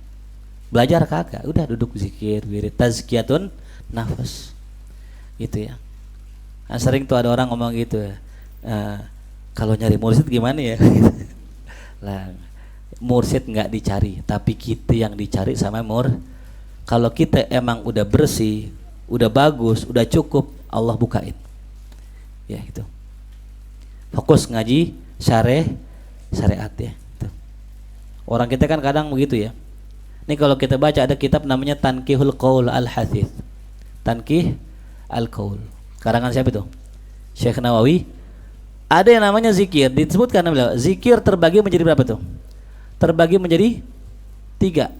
Belajar kagak. Udah duduk zikir, wirid, tazkiyatun nafas. Gitu ya. Nah, sering tuh ada orang ngomong gitu. Kalau nyari mursyid gimana ya? Lah, mursyid nggak dicari, tapi kita yang dicari sama Kalau kita emang udah bersih, udah bagus, udah cukup, Allah bukain. Ya gitu. Fokus ngaji syariat ya. Gitu. Orang kita kan kadang begitu ya. Ini kalau kita baca ada kitab namanya Tankihul Qaul Al-Hathith. Tankih Al-Qaul. Karangan siapa itu? Syekh Nawawi. Ada yang namanya zikir, disebutkan beliau. Zikir terbagi menjadi berapa tuh? Terbagi menjadi 3.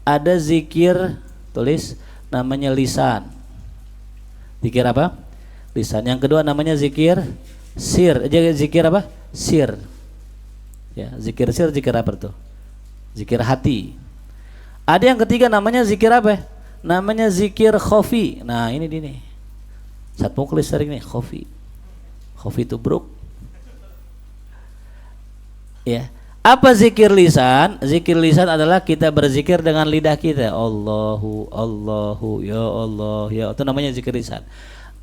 Ada zikir, tulis namanya lisan. Zikir apa? Lisan. Yang kedua namanya zikir sir. Zikir apa? Sir. Ya, zikir sir, zikir apa tuh? Zikir hati. Ada yang ketiga namanya zikir apa? Namanya zikir khofi. Nah, ini nih. Saat muklis sering nih, khofi. Khofi itu bruk. Ya. Apa zikir lisan? Zikir lisan adalah kita berzikir dengan lidah kita. Allahu, Allahu, ya Allah, ya. Itu namanya zikir lisan.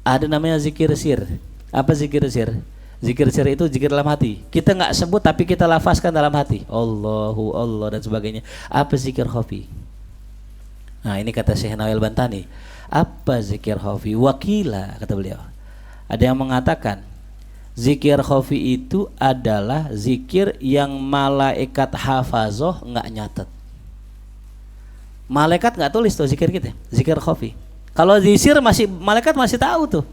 Ada namanya zikir sir. Apa zikir sir? Zikir sir itu zikir dalam hati. Kita nggak sebut tapi kita lafazkan dalam hati. Allahu, Allah dan sebagainya. Apa zikir khafi? Nah, ini kata Syekh Nawil Bantani. Apa zikir khafi? Wakila, kata beliau. Ada yang mengatakan zikir khafi itu adalah zikir yang malaikat hafazoh nggak nyatet. Malaikat nggak tulis tuh zikir kita, zikir khafi. Kalau zikir malaikat masih tahu tuh.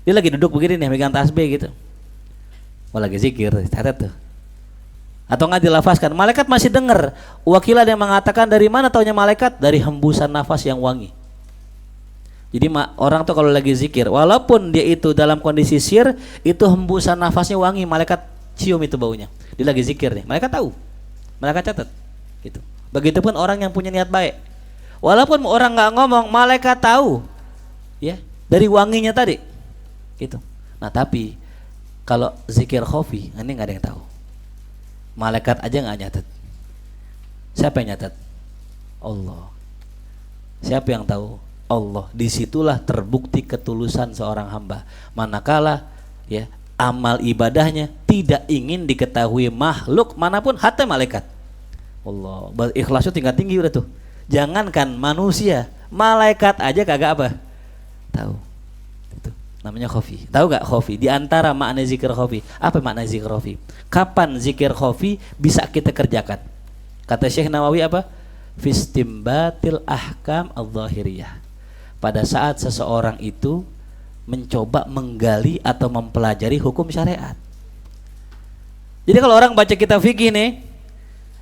Dia lagi duduk begini nih, megang tasbih gitu. Oh lagi zikir, catat tuh. Atau nggak dilafazkan, malaikat masih dengar. Wakil ada yang mengatakan dari mana taunya malaikat? Dari hembusan nafas yang wangi. Jadi orang tuh kalau lagi zikir, walaupun dia itu dalam kondisi sir, itu hembusan nafasnya wangi, malaikat cium itu baunya. Dia lagi zikir nih, malaikat tahu, malaikat catat. Gitu. Begitupun orang yang punya niat baik, walaupun orang nggak ngomong, malaikat tahu, ya dari wanginya tadi. Gitu. Nah tapi kalau zikir khafi, ini nggak ada yang tahu. Malaikat aja nggak nyatet. Siapa yang nyatet? Allah. Siapa yang tahu? Allah. Disitulah terbukti ketulusan seorang hamba. Manakala ya amal ibadahnya tidak ingin diketahui makhluk manapun, hatta malaikat. Allah. Ikhlasnya tingkat tinggi udah tuh. Jangankan manusia, malaikat aja kagak apa? Tahu. Itu namanya khafi. Tahu gak khafi? Di antara makna zikir khafi. Apa makna zikir khafi? Kapan zikir khafi bisa kita kerjakan? Kata Syekh Nawawi apa? Fistimbatil ahkam al-zahiriyah. Pada saat seseorang itu mencoba menggali atau mempelajari hukum syariat. Jadi kalau orang baca kitab fikih nih,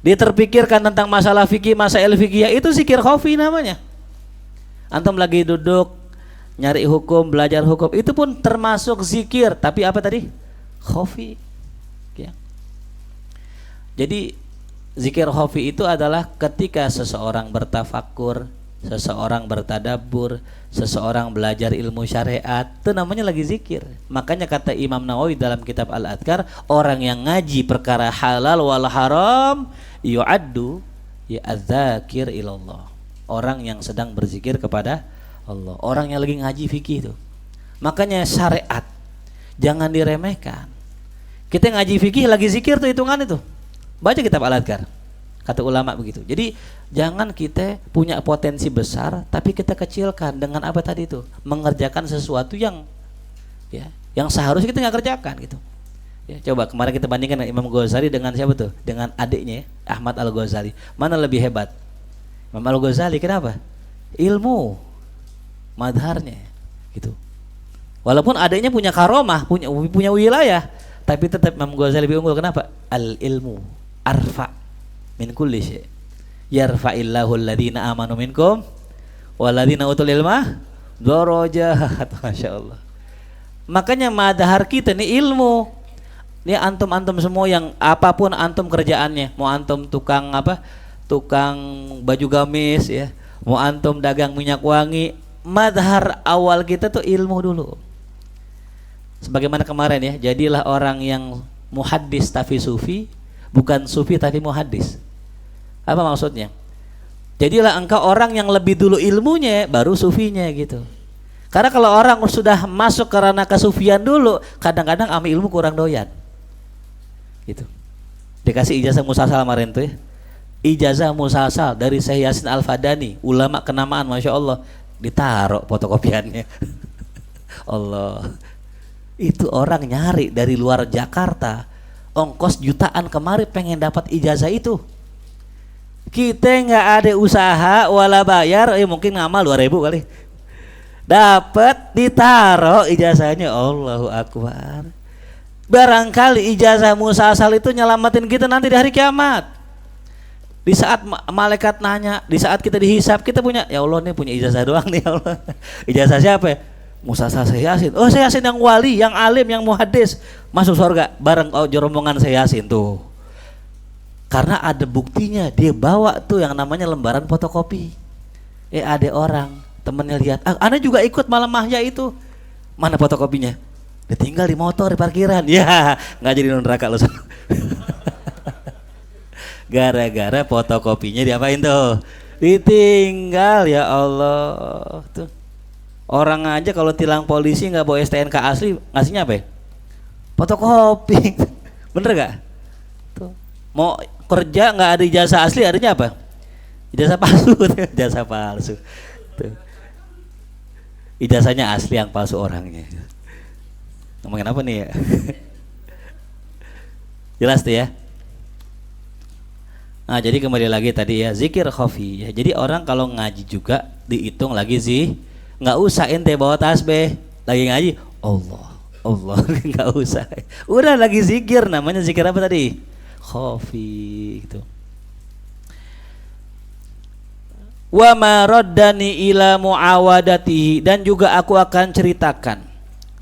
dia terpikirkan tentang masalah fikih, masail fikih, itu zikir khafi namanya. Antum lagi duduk nyari hukum, belajar hukum, itu pun termasuk zikir, tapi apa tadi? Khafi. Ya. Jadi zikir khafi itu adalah ketika seseorang bertafakur, seseorang bertadabbur, seseorang belajar ilmu syariat, itu namanya lagi zikir. Makanya kata Imam Nawawi dalam kitab Al-Adhkar, orang yang ngaji perkara halal wal haram yu'addu ya adzakir ilallah. Orang yang sedang berzikir kepada Allah. Orang yang lagi ngaji fikih itu. Makanya syariat jangan diremehkan. Kita ngaji fikih lagi zikir tuh hitungan itu. Baca kitab Al-Adhkar. Kata ulama begitu. Jadi jangan kita punya potensi besar tapi kita kecilkan dengan apa tadi itu? Mengerjakan sesuatu yang ya, yang seharusnya kita nggak kerjakan gitu. Ya, coba kemarin kita bandingkan Imam Ghazali dengan siapa tuh? Dengan adiknya Ahmad Al-Ghazali. Mana lebih hebat? Imam Al-Ghazali kenapa? Ilmu madharnya gitu. Walaupun adanya punya karomah, punya wilayah, tapi tetap Imam Ghazali lebih unggul. Kenapa? Al ilmu arfa min kulli syai. Yarfa'illahu alladhina amanu minkum waladhina utul ilma darajat. Masya Allah. Makanya madahar kita nih ilmu. Ini antum-antum semua yang apapun antum kerjaannya, mau antum tukang apa? Tukang baju gamis ya, mau antum dagang minyak wangi, madhar awal kita tuh ilmu dulu. Sebagaimana kemarin ya, jadilah orang yang muhaddis tapi sufi, bukan sufi tapi muhaddis. Apa maksudnya? Jadilah engkau orang yang lebih dulu ilmunya, baru sufinya gitu. Karena kalau orang sudah masuk ke ranah kesufian dulu, kadang-kadang ami ilmu kurang doyan. Gitu. Dikasih ijazah musasal kemarin tuh ya. Ijazah musasal dari Syekh Yasin Al-Fadani, ulama kenamaan, Masya Allah, ditaruh fotokopiannya. Allah. Itu orang nyari dari luar Jakarta, ongkos jutaan kemari pengen dapat ijazah itu. Kita nggak ada usaha wala bayar, mungkin ngamal 2.000 kali. Dapat ditaruh ijazahnya. Allahu Akbar. Barangkali ijazah musasal itu nyelamatin kita nanti di hari kiamat. Di saat malaikat nanya, di saat kita dihisap, kita punya, ya Allah nih punya ijazah doang nih ya Allah. Ijazah siapa ya? Musasal Syekh Yasin. Oh Syekh Yasin yang wali, yang alim, yang muhaddis, masuk surga bareng rombongan Syekh Yasin tuh. Karena ada buktinya, dia bawa tuh yang namanya lembaran fotokopi. Ada orang temennya lihat, Anda juga ikut malam mahya itu. Mana fotokopinya? Ditinggal di motor di parkiran. Ya, nggak jadi neraka lo. Gara-gara fotokopinya diapain tuh? Ditinggal, ya Allah. Tuh. Orang aja kalau tilang polisi nggak bawa STNK asli, ngasihnya apa ya? Fotokopi. Bener gak? Tuh. Mau kerja nggak ada ijazah asli, adanya apa? Ijazah palsu. Ijazah palsu. Tuh. Ijazahnya asli, yang palsu orangnya. Ngomongin apa nih ya? Jelas tuh ya. Nah jadi kembali lagi tadi ya, zikir khafi ya. Jadi orang kalau ngaji juga dihitung lagi sih. Nggak usah ente bawa tasbih lagi ngaji, Allah Allah. Nggak usah, udah lagi zikir. Namanya zikir apa tadi? Khafi gitu. Wa ma raddani ila muawadatihi, dan juga aku akan ceritakan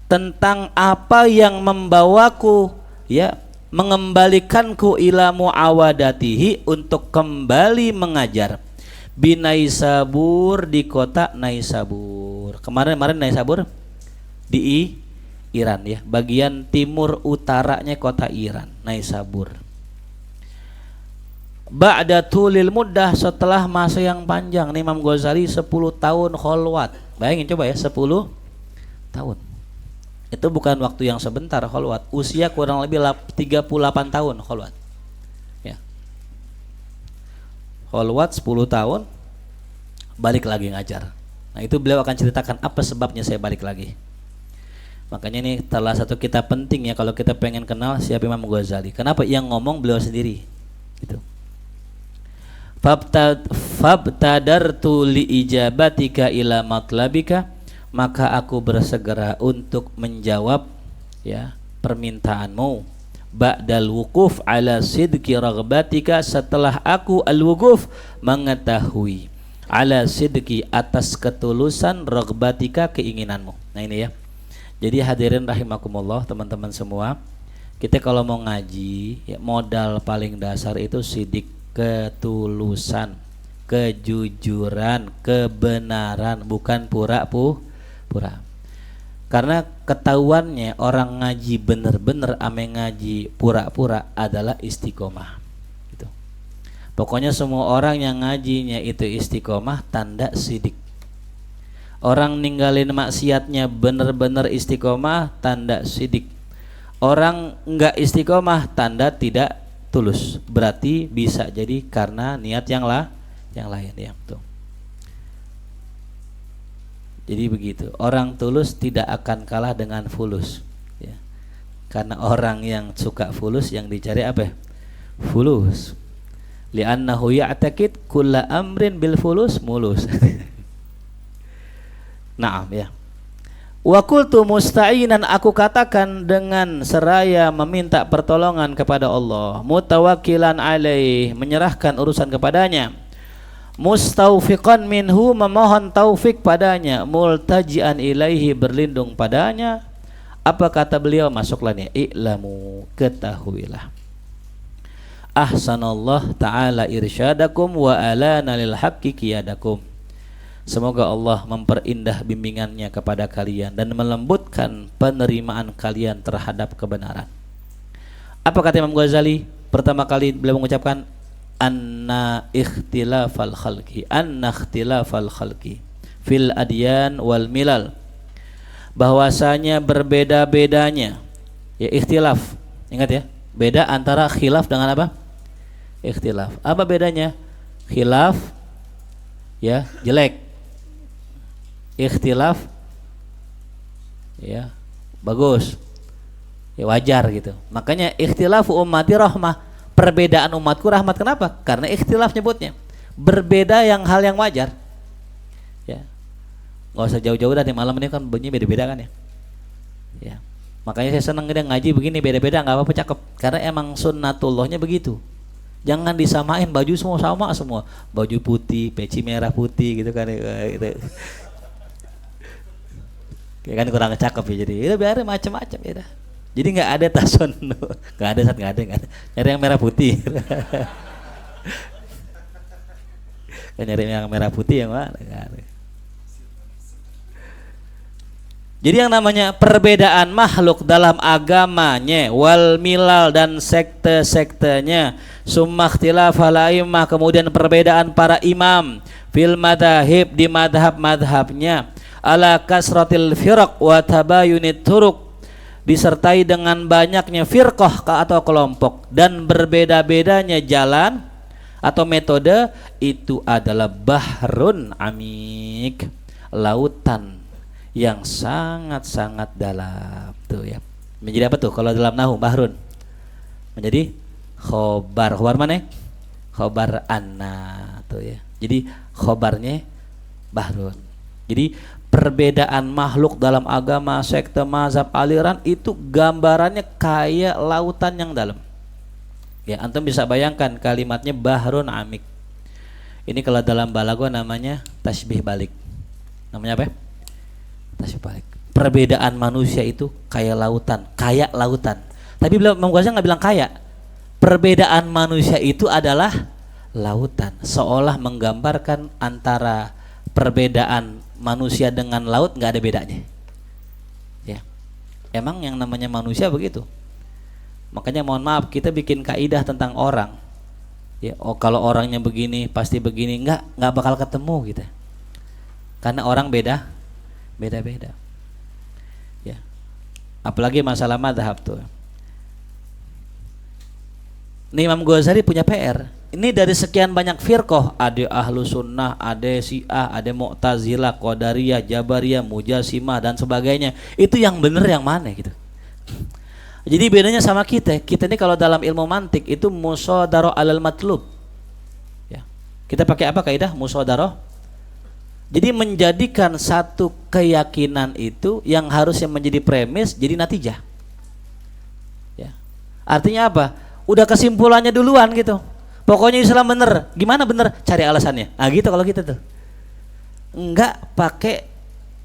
tentang apa yang membawaku ya, mengembalikanku ila muawadatihi, untuk kembali mengajar Binaisabur, di kota Naisabur. Kemarin Naisabur di Iran ya, bagian timur utaranya kota Iran, Naisabur. Ba'da tulil muddah, setelah masa yang panjang nih, Imam Ghazali 10 tahun kholwat. Bayangin coba ya, 10 tahun. Itu bukan waktu yang sebentar kholwat, usia kurang lebih 38 tahun kholwat ya. Kholwat 10 tahun, balik lagi ngajar. Nah itu beliau akan ceritakan apa sebabnya saya balik lagi. Makanya ini salah satu kitab penting ya kalau kita pengen kenal siapa Imam Ghazali. Kenapa? Yang ngomong beliau sendiri gitu. Fabtadartu li ijabatika ila matlabika, maka aku bersegera untuk menjawab ya permintaanmu. Ba'dal wukuf ala sidqi raghbatika, setelah aku al-wukuf mengetahui, ala sidqi atas ketulusan, raghbatika keinginanmu. Nah ini ya. Jadi hadirin rahimakumullah teman-teman semua, kita kalau mau ngaji ya, modal paling dasar itu sidik, ketulusan, kejujuran, kebenaran, bukan pura-pura. Karena ketahuannya orang ngaji bener-bener ame ngaji pura-pura adalah istiqomah gitu. Pokoknya semua orang yang ngajinya itu istiqomah, tanda sidik. Orang ninggalin maksiatnya bener-bener istiqomah, tanda sidik. Orang enggak istiqomah, tanda tidak tulus. Berarti bisa jadi karena niat yang lain ya tuh. Jadi begitu, orang tulus tidak akan kalah dengan fulus ya. Karena orang yang suka fulus yang dicari apa? Fulus. Li'annahu ya'taqid kulla amrin bil fulus mulus. Naam ya. Wa qultu musta'inan, aku katakan dengan seraya meminta pertolongan kepada Allah, mutawakkilan alaih, menyerahkan urusan kepadanya, mustaufiqan minhu, memohon taufik padanya, multajian ilaihi, berlindung padanya. Apa kata beliau? Masuklah nih, i'lamu, ketahuilah, ahsanallah ta'ala irsyadakum wa alana lil haqqi qiyadakum. Semoga Allah memperindah bimbingannya kepada kalian dan melembutkan penerimaan kalian terhadap kebenaran. Apa kata Imam Ghazali? Pertama kali beliau mengucapkan anna ikhtilafal khalqi fil adyan wal milal, bahwasanya berbeda-bedanya, ya ikhtilaf, ingat ya, beda antara khilaf dengan apa? Ikhtilaf. Apa bedanya? Khilaf ya jelek, ikhtilaf ya bagus, ya wajar gitu. Makanya ikhtilafu ummati rahmah, perbedaan umatku rahmat. Kenapa? Karena ikhtilaf nyebutnya, berbeda yang hal yang wajar ya. Nggak usah jauh-jauh dari malam ini kan bunyinya beda-beda kan ya. Ya, makanya saya senang dia ngaji begini beda-beda, nggak apa-apa, cakep, karena emang sunnatullahnya begitu. Jangan disamain baju semua sama semua, baju putih, peci merah putih gitu kan, gitu. Kayak kan kurang cakep ya, jadi itu biar macam-macam ya dah. Jadi nggak ada tason, nggak ada, nyari yang merah putih. Nyari yang merah putih yang mana? Gak ada. Jadi yang namanya perbedaan makhluk dalam agamanya, wal milal, dan sekte-sektenya, summa ikhtilafal a'immah, kemudian perbedaan para imam, fil madhahib, di madhab-madhabnya, ala kasratil firaq wa tabayunit turuq, disertai dengan banyaknya firqah atau kelompok dan berbeda-bedanya jalan atau metode, itu adalah bahrun amik, lautan yang sangat-sangat dalam tuh ya. Menjadi apa tuh kalau dalam nahu? Bahrun menjadi khobar. Khobar mana? Khobar anna tuh ya. Jadi khobarnya bahrun. Jadi perbedaan makhluk dalam agama, sekte, mazhab, aliran, itu gambarannya kayak lautan yang dalam ya. Antum bisa bayangkan kalimatnya bahrun amik. Ini kalau dalam balaghah namanya tasbih balik. Namanya apa? Tasbih balik. Perbedaan manusia itu kayak lautan, Tapi Imam Ghazali nggak bilang kayak. Perbedaan manusia itu adalah lautan, seolah menggambarkan antara perbedaan manusia dengan laut nggak ada bedanya. Ya, emang yang namanya manusia begitu. Makanya mohon maaf, kita bikin kaidah tentang orang. Ya, oh kalau orangnya begini pasti begini, nggak bakal ketemu gitu. Karena orang beda-beda. Ya. Apalagi masalah madhab tuh. Ini Imam Ghazali punya PR. Ini dari sekian banyak firqah, ada ahlu sunnah, ada syiah, ada mu'tazilah, qadariyah, jabariyah, mujasimah, dan sebagainya. Itu yang benar yang mana gitu. Jadi bedanya sama kita ini kalau dalam ilmu mantik itu musadarah alal matlub ya. Kita pakai apa kaidah musadarah? Jadi menjadikan satu keyakinan itu yang harusnya menjadi premis jadi natijah ya. Artinya apa? Udah kesimpulannya duluan gitu. Pokoknya Islam bener. Gimana bener? Cari alasannya. Ah gitu kalau kita tuh. Enggak pakai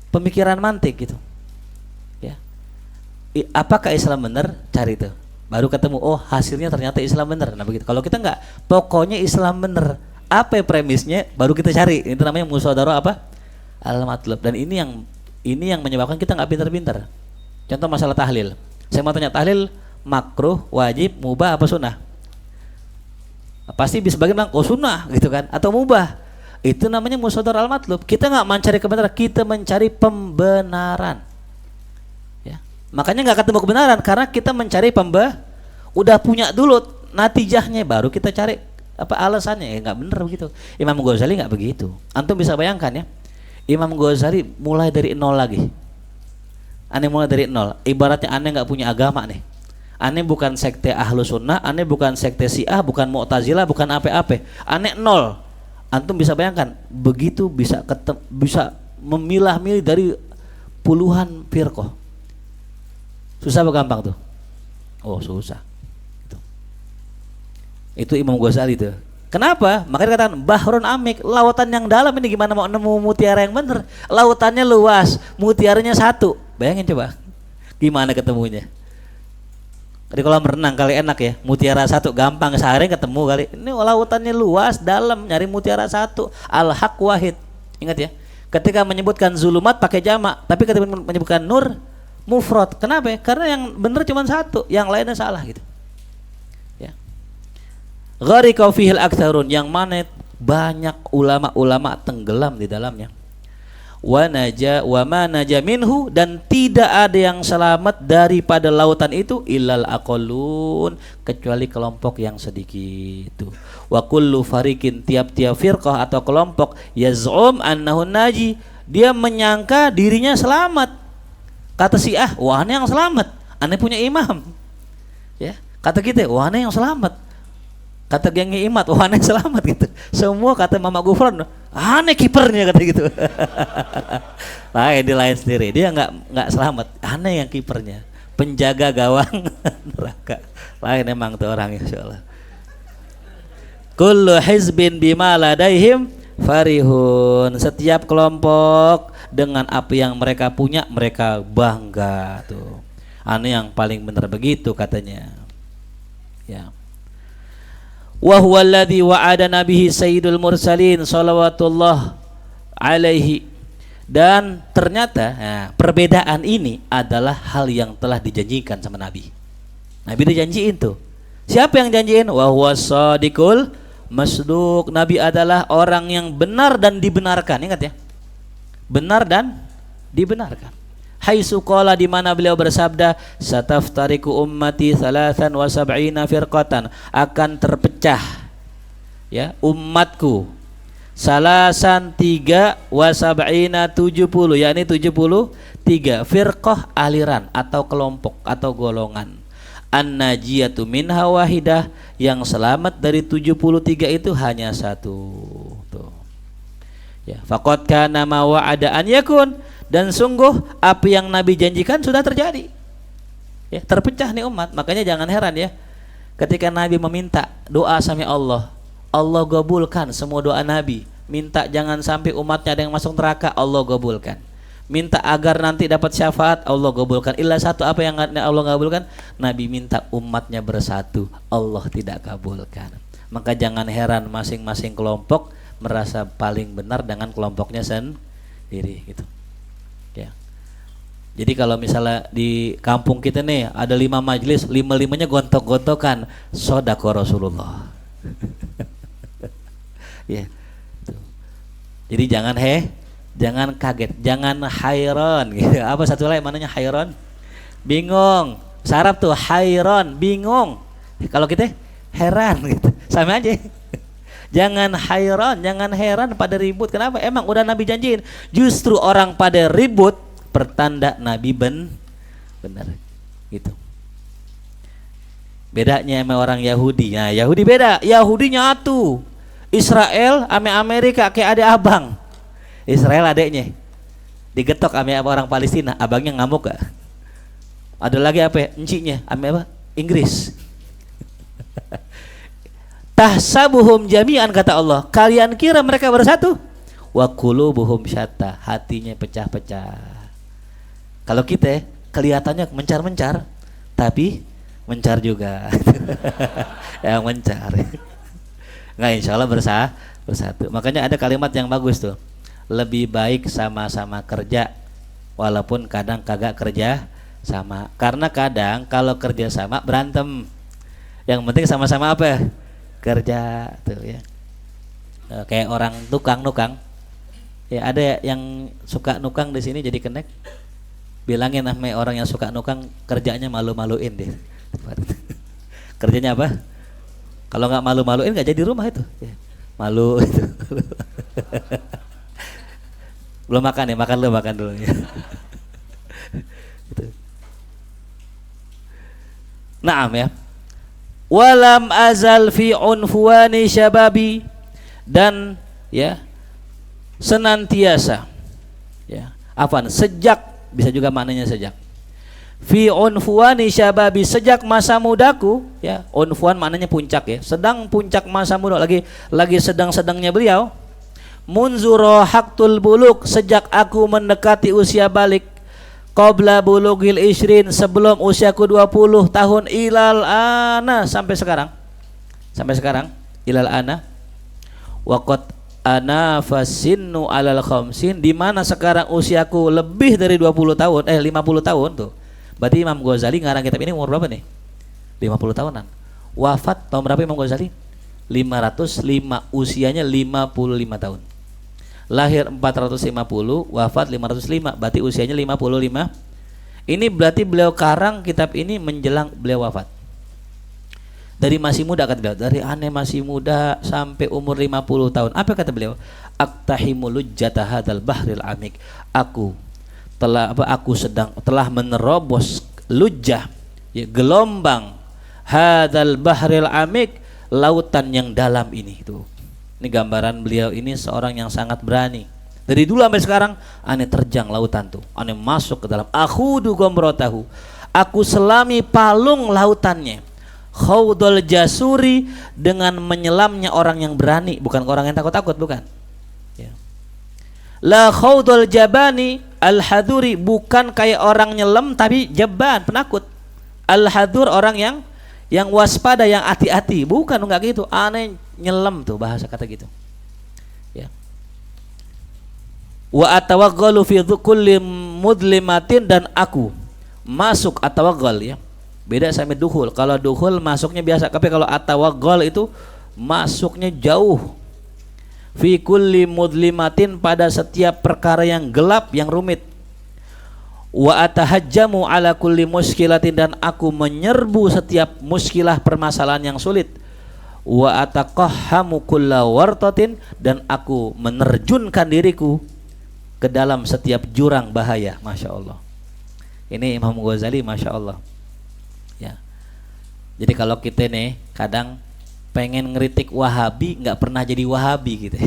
pemikiran mantik gitu. Ya. Apakah Islam bener? Cari itu. Baru ketemu, oh hasilnya ternyata Islam bener. Nah begitu. Kalau kita enggak, pokoknya Islam bener. Apa premisnya? Baru kita cari. Itu namanya musadarah apa? Al-matlub. Dan ini yang menyebabkan kita enggak pintar-pintar. Contoh masalah tahlil. Saya mau tanya, tahlil makruh, wajib, mubah apa sunnah? Pasti bisa bagaimana? Oh sunnah gitu kan, atau mubah. Itu namanya musadarah al-matlub. Kita nggak mencari kebenaran, kita mencari pembenaran ya. Makanya nggak ketemu kebenaran karena kita mencari udah punya dulu natijahnya, baru kita cari apa alasannya. Ya nggak bener begitu. Imam Ghazali nggak begitu. Antum bisa bayangkan ya, Imam Ghazali mulai dari nol lagi. Aneh mulai dari nol. Ibaratnya aneh nggak punya agama nih. Aneh bukan sekte ahlu sunnah, aneh bukan sekte syiah, bukan mu'tazilah, bukan apa-apa. Aneh nol. Antum bisa bayangkan, begitu bisa memilah-milih dari puluhan firqah. Susah apa gampang tuh? Oh susah. Itu Imam Ghazali tuh. Kenapa? Makanya dikatakan bahrun amik, lautan yang dalam ini gimana mau nemu mutiara yang bener? Lautannya luas, mutiaranya satu. Bayangin coba, gimana ketemunya? Di kolam renang kali enak ya, mutiara satu gampang sehari ketemu kali. Ini lautannya luas, dalam, nyari mutiara satu. Al-haq wahid. Ingat ya, ketika menyebutkan zulumat pakai jamak, tapi ketika menyebutkan nur mufrad. Kenapa? Karena yang bener cuma satu, yang lainnya salah gitu. Gharika fihil aktsarun, yang mana banyak ulama-ulama tenggelam di dalamnya. Wa ma naja minhu, dan tidak ada yang selamat daripada lautan itu illal aqallun, kecuali kelompok yang sedikit. Wa kullu fariqin, tiap-tiap firqah atau kelompok yaz'um annahu naji, dia menyangka dirinya selamat. Kata Syiah, wah aneh yang selamat, aneh punya imam. Ya, kata kita, wah aneh yang selamat. Kata gengi imat, wah aneh selamat gitu. Semua kata Mama Gufron, aneh kipernya kata gitu. Lain di lain sendiri, dia nggak selamat, aneh yang kipernya, penjaga gawang neraka. Lain emang tuh orang, insyaallah. Kullu hizbin bima ladaihim farihun, setiap kelompok dengan apa yang mereka punya mereka bangga tuh. Aneh yang paling benar begitu katanya. Ya. Wa huwa alladhi wa'ada nabihi sayyidul mursalin salawatullah alaihi, dan ternyata perbedaan ini adalah hal yang telah dijanjikan sama Nabi. Nabi dijanjiin tuh. Siapa yang janjiin? Wa huwa shadiqul masduq, Nabi adalah orang yang benar dan dibenarkan. Ingat ya, benar dan dibenarkan. Haitsu qala, di mana beliau bersabda, sataftariku ummati 73 firqatan, akan terpecah ya umatku salasan 73 70, yakni 73 firqah, aliran atau kelompok atau golongan. An-najiyatu minha wahidah, yang selamat dari 73 itu hanya satu. Tuh. Ya, faqad kana ma wa'ada an yakun, dan sungguh apa yang Nabi janjikan sudah terjadi. Ya, terpecah nih umat. Makanya jangan heran ya, ketika Nabi meminta doa sama Allah, Allah gabulkan semua doa Nabi. Minta jangan sampai umatnya ada yang masuk neraka, Allah gabulkan. Minta agar nanti dapat syafaat, Allah gabulkan. Illa satu, apa yang Allah gabulkan? Nabi minta umatnya bersatu, Allah tidak kabulkan. Maka jangan heran masing-masing kelompok merasa paling benar dengan kelompoknya sendiri gitu. Ya. Jadi kalau misalnya di kampung kita nih ada 5 majelis, 5-5-nya gontok-gontokan sodako Rasulullah. Ya. Jadi jangan kaget, jangan hayron gitu. Apa satu lagi mananya hayron? Bingung. Sarap tuh hayron, bingung. Kalau kita heran gitu. Sama aja. Jangan hayran, jangan heran pada ribut. Kenapa? Emang udah Nabi janjiin. Justru orang pada ribut pertanda Nabi benar. Gitu. Bedanya sama orang Yahudi. Nah, Yahudi beda. Yahudi nyatu. Israel ame Amerika kayak adik abang. Israel adeknya. Digetok ame orang Palestina, abangnya ngamuk gak? Ada lagi apa? Encinya ame apa? Inggris. Tahsabuhum jami'an, kata Allah, kalian kira mereka bersatu, wa qulubuhum syatta, hatinya pecah-pecah. Kalau kita kelihatannya mencar-mencar, tapi mencar juga. Yang mencar. Nggak, insya Allah bersatu. Makanya ada kalimat yang bagus tuh, lebih baik sama-sama kerja walaupun kadang kagak kerja sama. Karena kadang kalau kerja sama berantem, yang penting sama-sama apa? Kerja tuh ya. Kayak orang nukang. Ya ada yang suka nukang di sini jadi connect. Bilangin sama orang yang suka nukang, kerjanya malu-maluin deh. Kerjanya apa? Kalau nggak malu-maluin nggak jadi rumah itu. Ya, malu itu. Belum makan ya, makan dulu ya. Gitu. Naam ya. Walam azal fi unfuwani syababi, dan ya senantiasa ya sejak bisa juga maknanya sejak. Fi unfuani syababi, sejak masa mudaku, ya. Unfuan maknanya puncak, ya. Sedang puncak masa muda, lagi sedang-sedangnya beliau. Munzuro haktul buluk, sejak aku mendekati usia balik. Qabla bulugil isrin, sebelum usiaku 20 tahun, ilal ana, sampai sekarang ilal ana. Waqat ana fasinnu alal khamsin, di mana sekarang usiaku lebih dari 20 tahun, 50 tahun tuh. Berarti Imam Ghazali ngarang kitab ini umur berapa nih? 50 tahunan. Wafat tahun berapa Imam Ghazali? 505, usianya 55 tahun. Lahir 450, wafat 505, berarti usianya 55. Ini berarti beliau karang kitab ini menjelang beliau wafat. Dari masih muda kata beliau, dari aneh masih muda sampai umur 50 tahun. Apa kata beliau? Aktahimul jata hadzal bahril amik. Aku telah menerobos lujah, ya, gelombang hadzal bahril amik, lautan yang dalam ini. Tuh. Ini gambaran beliau ini seorang yang sangat berani. Dari dulu sampai sekarang aneh terjang lautan tuh. Aneh masuk ke dalam akhudu gomrotahu. Aku selami palung lautannya. Khaudul jasuri, dengan menyelamnya orang yang berani, bukan orang yang takut-takut, bukan. Ya. La khaudul jabani al-haduri, bukan kayak orang nyelam tapi jaban, penakut. Al-hadur orang yang waspada, yang hati-hati, bukan, enggak gitu. Aneh nyelam tuh bahasa kata gitu. Ya. Wa atawaggalu fi kulli mudlimatin, dan aku masuk atawaggal, ya. Beda sama dukhul. Kalau dukhul masuknya biasa, tapi kalau atawaggal itu masuknya jauh. Fi kulli mudlimatin, pada setiap perkara yang gelap, yang rumit. Wa atahajjamu ala kulli muskilatin, dan aku menyerbu setiap muskilah, permasalahan yang sulit. Wa ataqahhamu kulla wartatin, dan aku menerjunkan diriku ke dalam setiap jurang bahaya. Masya Allah. Ini Imam Ghazali, Masya Allah. Ya. Jadi kalau kita nih kadang pengen ngeritik Wahabi, nggak pernah jadi Wahabi gitu.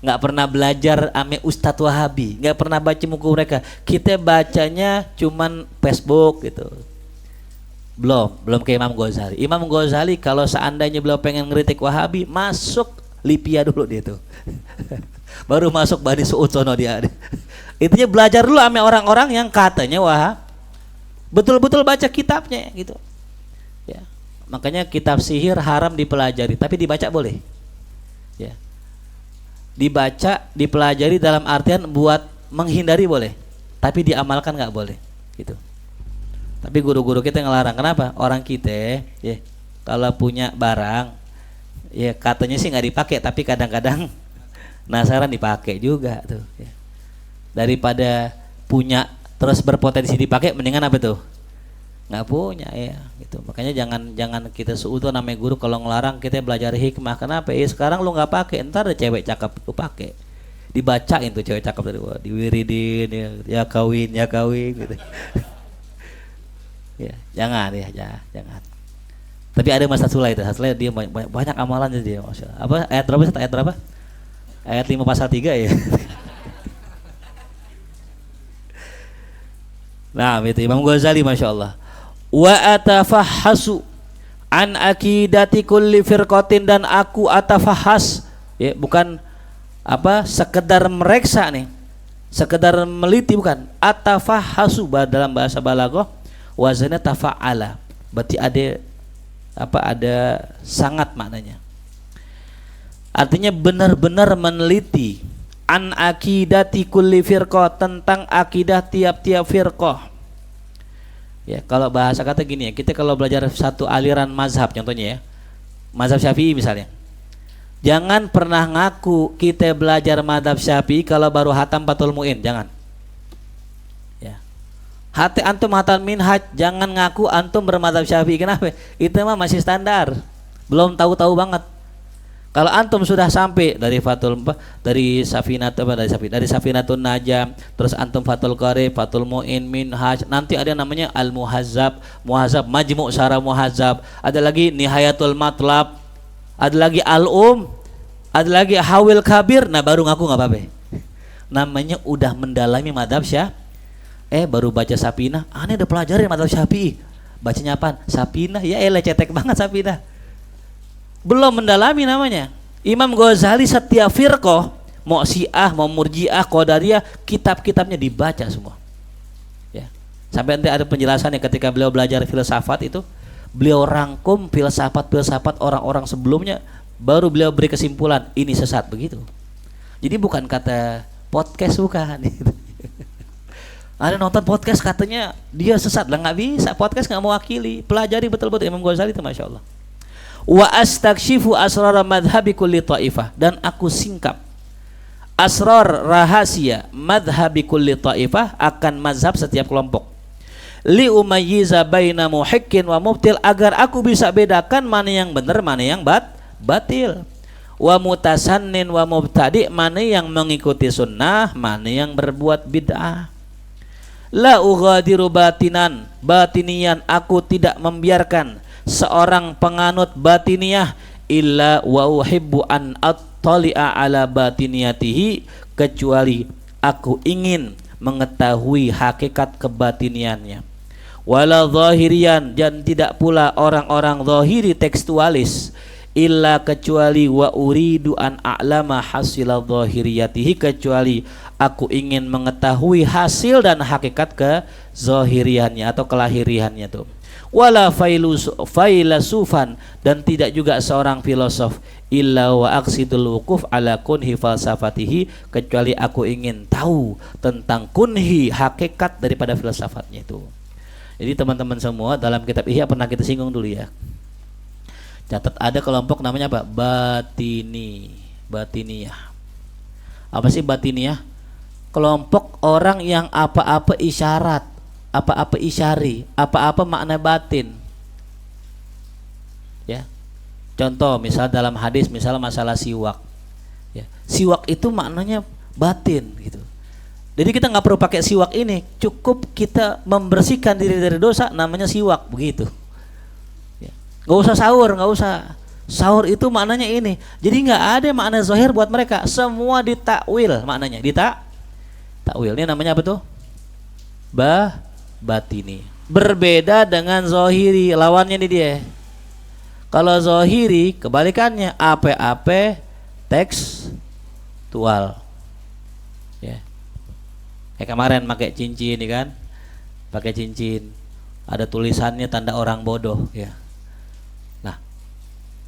Nggak pernah belajar ame Ustadz Wahabi, nggak pernah baca buku mereka. Kita bacanya cuman Facebook gitu. Belum ke Imam Ghazali. Imam Ghazali kalau seandainya beliau pengen ngeritik Wahabi, masuk Lipia dulu dia tuh. Baru masuk Bani Su'ud sono dia. Intinya belajar dulu ame orang-orang yang katanya Wahab. Betul-betul baca kitabnya gitu. Ya. Makanya kitab sihir haram dipelajari, tapi dibaca boleh. Ya. Dibaca, dipelajari dalam artian buat menghindari boleh, tapi diamalkan nggak boleh gitu. Tapi guru-guru kita ngelarang. Kenapa? Orang kita ya kalau punya barang ya katanya sih nggak dipakai, tapi kadang-kadang penasaran dipakai juga tuh ya. Daripada punya terus berpotensi dipakai, mendingan apa tuh? Nggak punya ya gitu. Makanya jangan kita seutuh namanya guru kalau ngelarang kita belajar hikmah. Kenapa? Sekarang lu nggak pakai, ntar ada cewek cakep lu pakai, dibacain tuh cewek cakep dari wah, diwiridin ya kawin gitu. Ya jangan. Tapi ada Mas Sula itu, dia banyak amalannya dia, Masya Allah. Apa ayat berapa? Ayat 5 pasal 3 ya. Nah itu Imam Ghazali, Masya Allah. Wa atafahhasu an akidati kulli firqatin, dan aku atafahhas, ya bukan apa sekedar mereksa nih, sekedar meliti, bukan. Atafahhasu dalam bahasa balaghah wazannya tafa'ala, berarti ada sangat maknanya. Artinya benar-benar meneliti an akidati kulli firqah, tentang akidah tiap-tiap firqah. Ya, kalau bahasa kata gini ya, kita kalau belajar satu aliran mazhab, contohnya ya, mazhab Syafi'i misalnya, jangan pernah ngaku kita belajar mazhab Syafi'i kalau baru hatam Fathul Mu'in, jangan. Ya, hati antum hatam minhaj, jangan ngaku antum bermazhab Syafi'i. Kenapa? Itu mah masih standar, belum tahu-tahu banget. Kalau antum sudah sampai dari dari Safinatun Najam, terus antum Fathul Qarib, Fathul Mu'in, Minhaj, nanti ada namanya Al-Muhazzab, Majmu' Syarah Muhazzab, ada lagi Nihayatul Matlab, ada lagi ada lagi Hawil Kabir, nah baru ngaku nggak apa-apa. Namanya udah mendalami madhab Baru baca Sapinah, aneh udah pelajarin madzhab Syafi'i. Bacanya apaan? Sapinah, ya cetek banget Sapinah. Belum mendalami namanya. Imam Ghazali setiap firqah, mau Syiah, mau Murji'ah, Qadariyah, kitab-kitabnya dibaca semua. Ya. Sampai nanti ada penjelasannya ketika beliau belajar filsafat itu, beliau rangkum filsafat orang-orang sebelumnya, baru beliau beri kesimpulan ini sesat begitu. Jadi bukan kata podcast, bukan. Ada nonton podcast katanya dia sesat lah, nggak bisa. Podcast nggak mewakili. Pelajari betul-betul Imam Ghazali itu, masya Allah. Wa astakshifu asrar madhabi kulli ta'ifah, dan aku singkap asrar rahasia madhabi kulli ta'ifah, akan mazhab setiap kelompok. Li umayyiza baina muhikkin wa mubtil, agar aku bisa bedakan mana yang benar mana yang batil. Wa mutasannin wa mubtadi, mana yang mengikuti sunnah mana yang berbuat bid'ah. La ughadiru batinian, aku tidak membiarkan seorang penganut batiniyah illa wa uhibbu an attali'a ala batiniyatihi, kecuali aku ingin mengetahui hakikat kebatiniannya. Wala zahirian, dan tidak pula orang-orang zahiri tekstualis, illa kecuali wa uridu an a'lama hasila zahiriyatihi, kecuali aku ingin mengetahui hasil dan hakikat ke zahiriannya atau kelahiriannya tuh. Wala failasufan, dan tidak juga seorang filosof, illa wa aqsidul wuquf ala kunhi falsafatihi, kecuali aku ingin tahu tentang kunhi, hakikat daripada filsafatnya itu. Jadi teman-teman semua, dalam kitab Ihya pernah kita singgung dulu ya. Catat, ada kelompok namanya apa? Batiniyah. Apa sih batiniyah? Kelompok orang yang apa-apa isyarat, apa-apa isyari, apa-apa makna batin. Ya. Contoh, misal dalam hadis, misal masalah siwak. Ya. Siwak itu maknanya batin gitu. Jadi kita nggak perlu pakai siwak ini, cukup kita membersihkan diri dari dosa, namanya siwak begitu. Gak usah sahur, gak usah. Sahur itu maknanya ini. Jadi gak ada makna zahir buat mereka. Semua ditakwil maknanya. Takwil ini namanya apa tuh? Batini. Berbeda dengan zahiri. Lawannya ini dia. Kalau zahiri kebalikannya, apa-apa tekstual. Ya. Kayak kemarin pakai cincin nih kan. Pakai cincin. Ada tulisannya tanda orang bodoh ya.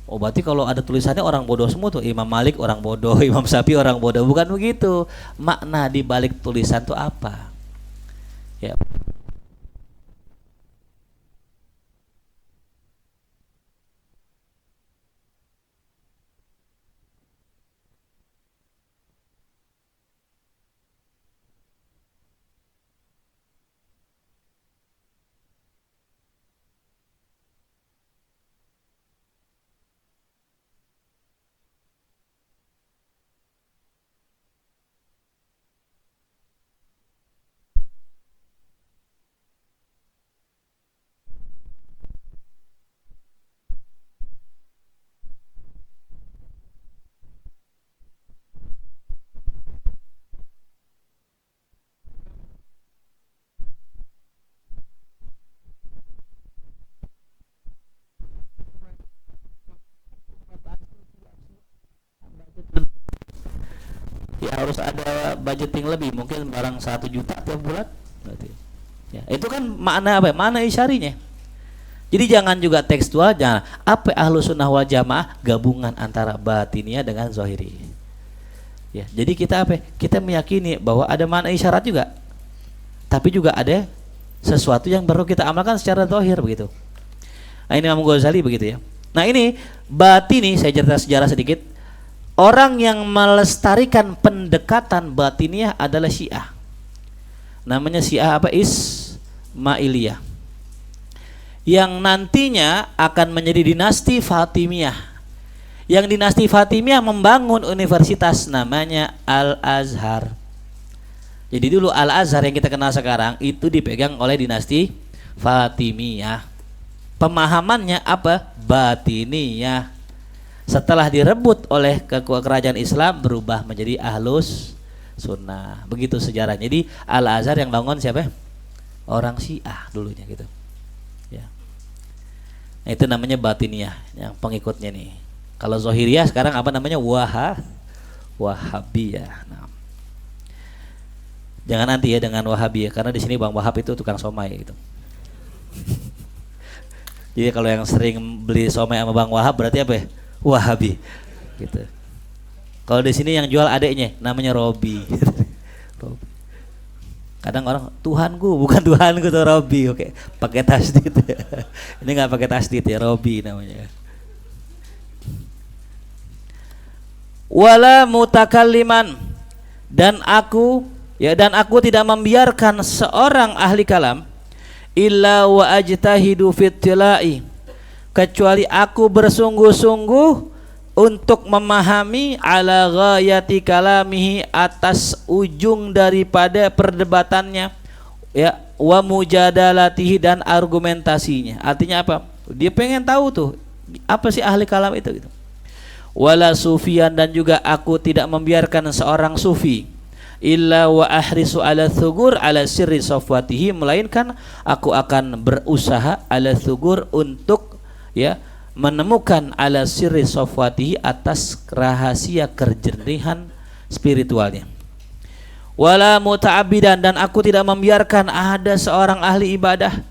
Oh berarti kalau ada tulisannya orang bodoh semua tuh, Imam Malik orang bodoh, Imam Syafi'i orang bodoh. Bukan begitu. Makna di balik tulisan itu apa? Ya. Ya harus ada budgeting lebih, mungkin barang 1 juta tiap bulan berarti. Ya, itu kan makna apa? Makna isyarinya. Jadi jangan juga tekstual, jangan. Apa ahlu sunnah wal jamaah? Gabungan antara batinnya dengan zahiri. Ya, jadi kita apa? Kita meyakini bahwa ada makna isyarat juga, tapi juga ada sesuatu yang perlu kita amalkan secara zahir begitu. Nah ini Imam Ghazali begitu ya. Nah ini batini, saya cerita sejarah sedikit. Orang yang melestarikan pendekatan batiniah adalah Syiah. Namanya Syiah apa? Ismailiyah. Yang nantinya akan menjadi dinasti Fatimiyah. Yang dinasti Fatimiyah membangun universitas namanya Al-Azhar. Jadi dulu Al-Azhar yang kita kenal sekarang itu dipegang oleh dinasti Fatimiyah. Pemahamannya apa? Batiniyah. Setelah direbut oleh kerajaan Islam berubah menjadi Ahlus Sunnah. Begitu sejarahnya. Jadi Al-Azhar yang bangun siapa? orang Syiah dulunya gitu. Ya. Nah, itu namanya batiniyah yang pengikutnya nih. Kalau Zahiriyah sekarang apa namanya? Wahabiyah. Nah. Jangan nanti ya dengan Wahabiyah karena di sini Bang Wahab itu tukang somai gitu. Jadi kalau yang sering beli somai sama Bang Wahab berarti apa ya? Wahabi gitu. Kalau di sini yang jual adeknya namanya Robi. Kadang orang Tuhanku, bukan Tuhanku tuh Robi, oke, pakai tasdid. Ini nggak pakai tasdid ya, Robi namanya. Wala mutakalliman, dan aku tidak membiarkan seorang ahli kalam illa wa ajtahidu fit tilai, kecuali aku bersungguh-sungguh untuk memahami ala ghayati kalamihi, atas ujung daripada perdebatannya, ya, wa mujadalatihi, dan argumentasinya. Artinya apa? Dia pengen tahu tuh apa sih ahli kalam itu gitu. Wala sufian, dan juga aku tidak membiarkan seorang sufi illa wa ahrisu ala thugur ala sirri safwatihi, melainkan aku akan berusaha ala thugur untuk, ya, menemukan ala sirri safwatihi, atas rahasia kerjernihan spiritualnya. Wala muta'abidan, dan aku tidak membiarkan ada seorang ahli ibadah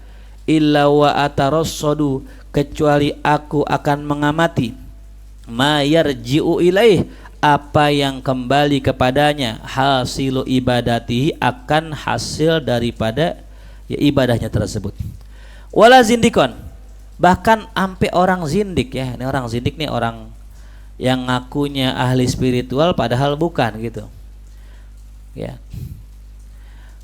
illa wa atarassadu, kecuali aku akan mengamati ma yarji'u ilaih, apa yang kembali kepadanya, hasilu ibadatihi, akan hasil daripada, ya, ibadahnya tersebut. Wala zindikon, bahkan sampai orang zindik, ya, ini orang zindik nih orang yang ngakunya ahli spiritual padahal bukan gitu, ya.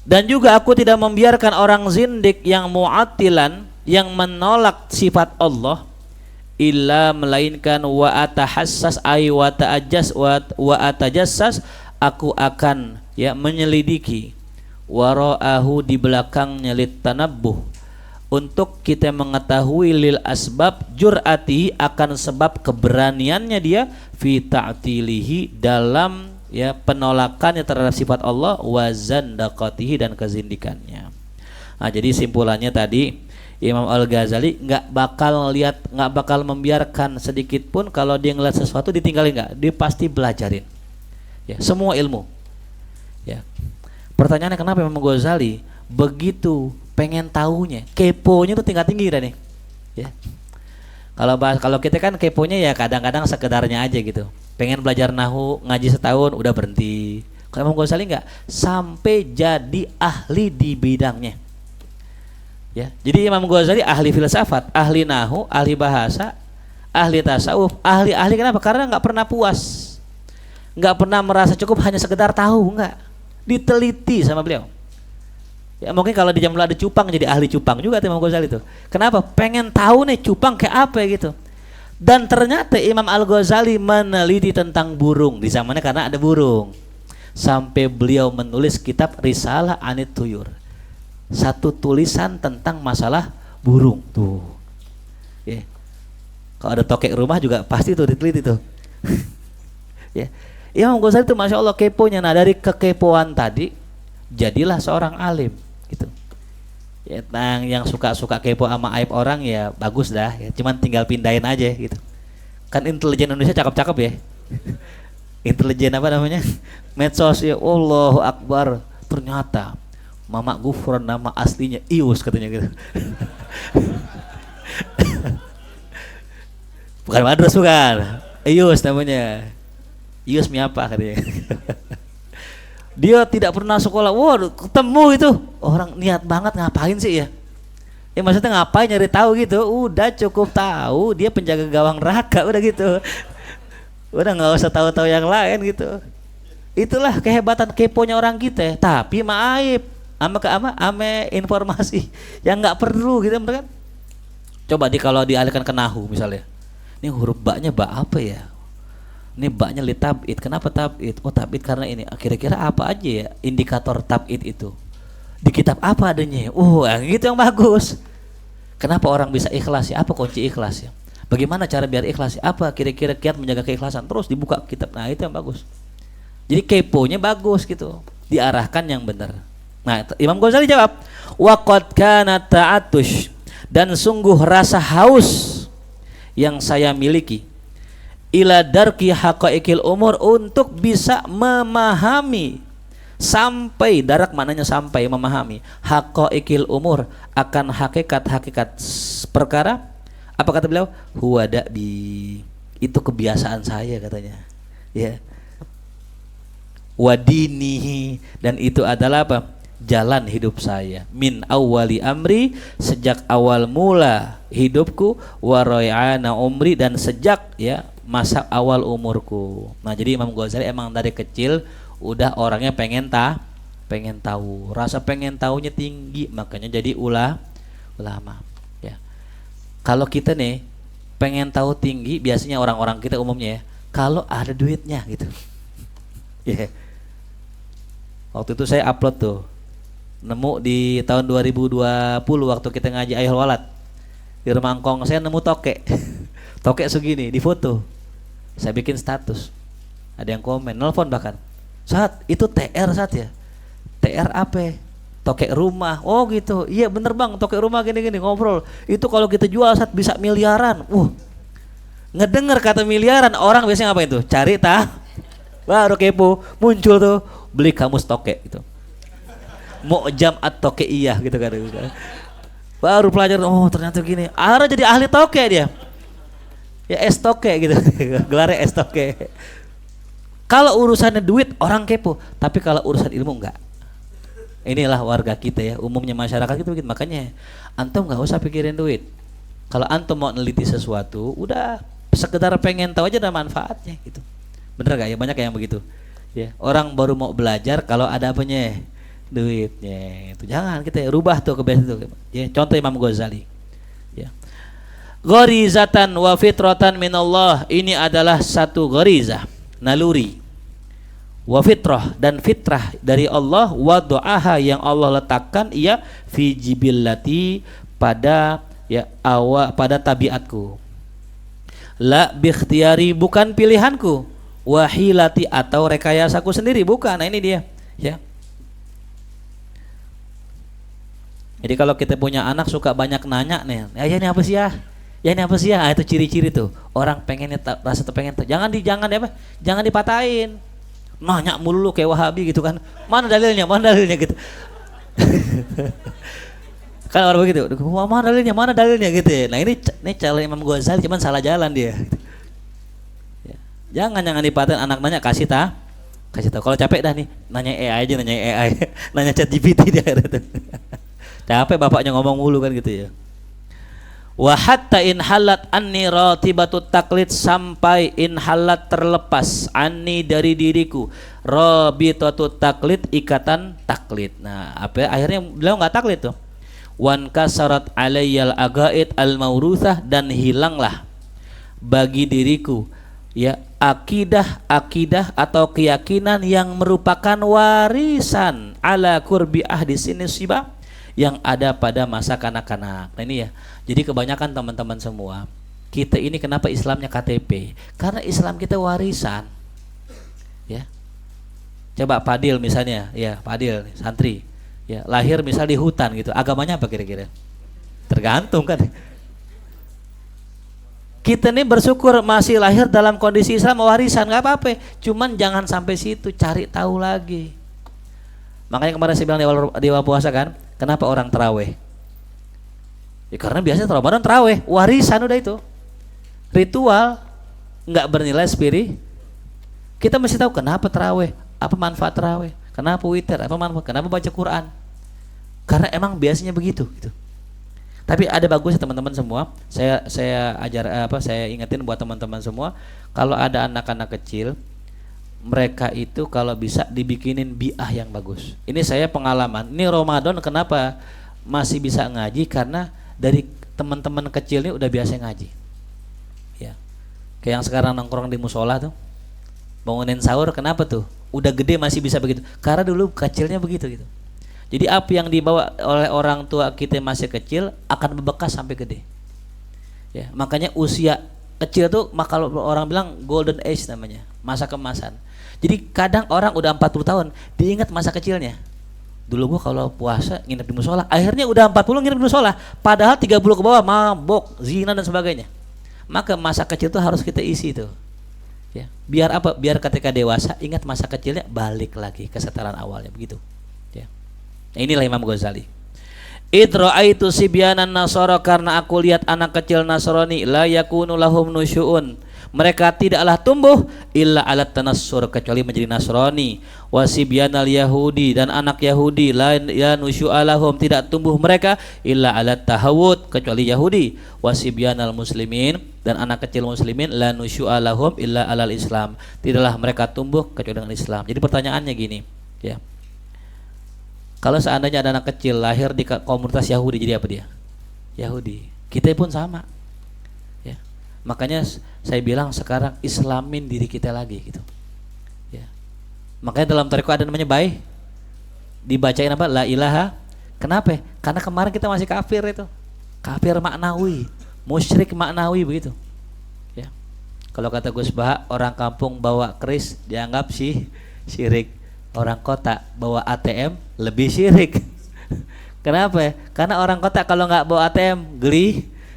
Dan juga aku tidak membiarkan orang zindik yang mu'attilan, yang menolak sifat Allah, illa melainkan wa atahassas ay wa ta'ajjas wa atajassas, aku akan, ya, menyelidiki wara'ahu, di belakangnya, litanabbuh, untuk kita mengetahui lil asbab jur'ati, akan sebab keberaniannya dia, fi ta'tilihi, dalam, ya, penolakannya terhadap sifat Allah, wa zandaqatihi, dan kezindikannya. Nah, jadi simpulannya tadi Imam Al-Ghazali nggak bakal membiarkan sedikit pun kalau dia ngeliat sesuatu ditinggalin, nggak, dia pasti belajarin, ya, semua ilmu, ya. Pertanyaannya kenapa Imam Ghazali begitu pengen tahunya, keponya tuh tingkat tinggi nih, ya. Kalau kita kan keponya ya kadang-kadang sekedarnya aja gitu, pengen belajar nahu, ngaji setahun udah berhenti. Kalau Imam Ghazali nggak, sampai jadi ahli di bidangnya, ya. Jadi Imam Ghazali ahli filsafat, ahli nahu, ahli bahasa, ahli tasawuf, ahli kenapa? Karena nggak pernah puas, nggak pernah merasa cukup hanya sekedar tahu, nggak, diteliti sama beliau. Ya, mungkin kalau di zaman ada cupang jadi ahli cupang juga Imam Ghazali itu. Kenapa? Pengen tahu nih cupang kayak apa gitu. Dan ternyata Imam Al-Ghazali meneliti tentang burung di zamannya karena ada burung. Sampai beliau menulis kitab Risalah Anit Tuyur. Satu tulisan tentang masalah burung tuh. Ya. Kalau ada tokek rumah juga pasti tuh diteliti tuh. Ya. Imam Ghazali itu Masya Allah keponya. Nah, dari kekepoan tadi jadilah seorang alim gitu. Ya, yang suka kepo sama aib orang ya bagus dah, ya. Cuman tinggal pindahin aja gitu. Kan intelijen Indonesia cakep-cakep ya. Intelijen apa namanya? Medsos ya. Allahu Akbar. Ternyata Mama Gufron nama aslinya Ius katanya gitu. Bukan Madras, bukan. Ius namanya. Ius miapa katanya. Dia tidak pernah sekolah. Wah, ketemu itu orang niat banget, ngapain sih ya? Ya maksudnya ngapain nyari tahu gitu? Udah cukup tahu dia penjaga gawang neraka, udah gitu. Udah nggak usah tahu-tahu yang lain gitu. Itulah kehebatan keponya orang kita. Tapi maaf, ame informasi yang nggak perlu gitu kan. Coba kalau dialihkan ke nahu misalnya. Ini huruf ba-nya ba apa ya? Ini baknya li tab'id. Kenapa tab'id? Oh, tab'id karena ini. Kira-kira apa aja ya indikator tab'id itu? Di kitab apa adanya? Yang gitu yang bagus. Kenapa orang bisa ikhlas ya? Apa kunci ikhlas ya? Bagaimana cara biar ikhlas? Apa kira-kira kiat menjaga keikhlasan? Terus dibuka kitab. Nah, itu yang bagus. Jadi keponya bagus gitu. Diarahkan yang benar. Nah, Imam Ghazali jawab, wa qad kana ta'atush, dan sungguh rasa haus yang saya miliki, ila darki haqaiqil umur, untuk bisa memahami, sampai, darak maknanya sampai, memahami, haqaiqil umur, akan hakikat-hakikat perkara. Apa kata beliau? Huwa da'bi, itu kebiasaan saya katanya. Ya. Wadinihi, dan itu adalah apa? Jalan hidup saya. Min awwali amri, sejak awal mula hidupku, wa rayana umri, dan sejak ya masa awal umurku. Nah, jadi Imam Ghazali emang dari kecil udah orangnya pengen tahu. Rasa pengen tahunya tinggi, makanya jadi ulama. Ya. Kalau kita nih pengen tahu tinggi, biasanya orang-orang kita umumnya ya, kalau ada duitnya gitu. Ya. Waktu itu saya upload tuh, nemu di tahun 2020 waktu kita ngaji Aihul Walad di rumah Angkong, saya nemu tokek. Tokek segini di foto. Saya bikin status. Ada yang komen, nelfon bahkan. Saat itu TR saat ya. TR apa? Tokek rumah. Oh gitu. Iya bener bang, tokek rumah gini-gini, ngobrol. Itu kalau kita jual saat bisa miliaran. Ngedenger kata miliaran, orang biasanya apa itu? Cari baru kepo, muncul tuh, beli kamus tokek gitu. Mu'jam at-tokeiyah gitu kan. Baru pelajar, oh ternyata gini. Akhirnya jadi ahli tokek dia. Ya es tokek gitu. Gelarnya es tokek. Kalau urusannya duit orang kepo, tapi kalau urusan ilmu enggak. Inilah warga kita ya, umumnya masyarakat kita begitu. Makanya antum enggak usah pikirin duit. Kalau antum mau neliti sesuatu, udah sekedar pengen tahu aja ada manfaatnya gitu. Bener gak ya? Banyak yang begitu. Ya, orang baru mau belajar kalau ada apanya? Duitnya. Itu jangan kita rubah tuh kebiasaan itu. Ya, contoh Imam Ghazali. Ya. Gharizatan wa fitratan minallah, ini adalah satu gharizah, naluri. Wa fitrah, dan fitrah dari Allah, wa do'aha, yang Allah letakkan ia fi jibillati, pada ya pada tabiatku. La bikhtiyari, bukan pilihanku. Wahilati, atau rekayasaku sendiri, bukan. Nah ini dia ya. Jadi kalau kita punya anak suka banyak nanya nih, ya ini apa sih ya? Ya ini apa sih ya? Itu ciri-ciri tuh. Orang pengennya rasa tuh pengen tuh. Jangan dipatahin. Nanya mulu kayak Wahabi gitu kan. Mana dalilnya gitu. Kan orang begitu. Mana dalilnya gitu ya. Nah ini calon Imam Ghazali, cuman salah jalan dia. Jangan dipatahin, anak nanya kasih tahu. Kalau capek dah nih, nanya AI aja, nanya ChatGPT dia. Capek bapaknya ngomong mulu kan gitu ya. Wa hatta in halat anni ratibatut taklid, sampai in halat terlepas anni dari diriku rabitatut taklid, ikatan taklid. Nah, akhirnya beliau enggak taklid tuh. Wan kasarat alayyal agaid al mauruthah, dan hilanglah bagi diriku ya akidah atau keyakinan yang merupakan warisan ala qurbi ahdi sini siba, yang ada pada masa kanak-kanak. Nah ini ya, jadi kebanyakan teman-teman semua, kita ini kenapa Islamnya KTP? Karena Islam kita warisan ya. Coba Fadil misalnya, ya Fadil santri ya, lahir misal di hutan gitu, agamanya apa kira-kira? Tergantung kan. Kita nih bersyukur masih lahir dalam kondisi Islam, warisan, nggak apa-apa. Cuman jangan sampai situ, cari tahu lagi. Makanya kemarin saya bilang di awal puasa kan, kenapa orang terawih? Ya karena biasanya Ramadan terawih, warisan udah itu, ritual, nggak bernilai spirit. Kita mesti tahu kenapa terawih, apa manfaat terawih, kenapa witir, apa manfaat, kenapa baca Quran. Karena emang biasanya begitu gitu. Tapi ada bagusnya teman-teman semua. Saya ingetin buat teman-teman semua, kalau ada anak-anak kecil, mereka itu kalau bisa dibikinin bi'ah yang bagus. Ini saya pengalaman. Ini Ramadan kenapa masih bisa ngaji, karena dari teman-teman kecil ini udah biasa ngaji. Ya. Kayak yang sekarang nongkrong di musola tuh, bangunin sahur, kenapa tuh? Udah gede masih bisa begitu. Karena dulu kecilnya begitu gitu. Jadi apa yang dibawa oleh orang tua kita masih kecil akan berbekas sampai gede. Ya, makanya usia kecil tuh kalau orang bilang golden age namanya, masa kemasan. Jadi kadang orang udah 40 tahun diingat masa kecilnya. Dulu gua kalau puasa nginep di musola, akhirnya udah 40 nginep di musola, padahal 30 ke bawah mabok, zina dan sebagainya. Maka masa kecil itu harus kita isi tuh. Ya, biar apa? Biar ketika dewasa ingat masa kecilnya, balik lagi kesetaraan awalnya begitu. Ya. Nah, inilah Imam Ghazali. Idra'aitu sibyanan nasara, karena aku lihat anak kecil Nasrani, la yakunu lahum nusyu'un, mereka tidaklah tumbuh illa alat tanassur, kecuali menjadi Nasrani. Wasibyanal Yahudi, dan anak Yahudi, la nusyu'alahum, tidak tumbuh mereka illa alat tahawud, kecuali Yahudi. Wasibyanal muslimin, dan anak kecil muslimin, la nusyu'alahum illa alal Islam, tidaklah mereka tumbuh kecuali dengan Islam. Jadi pertanyaannya gini, ya. Kalau seandainya ada anak kecil lahir di komunitas Yahudi, jadi apa dia? Yahudi. Kita pun sama. Ya. Makanya saya bilang sekarang Islamin diri kita lagi gitu. Ya. Makanya dalam tarekat ada namanya baik. Dibacain apa? La ilaha. Kenapa? Karena kemarin kita masih kafir itu. Kafir maknawi, musyrik maknawi begitu. Ya. Kalau kata Gus Baha, orang kampung bawa keris dianggap syirik. Orang kota bawa ATM lebih syirik. Kenapa? Karena orang kota kalau nggak bawa ATM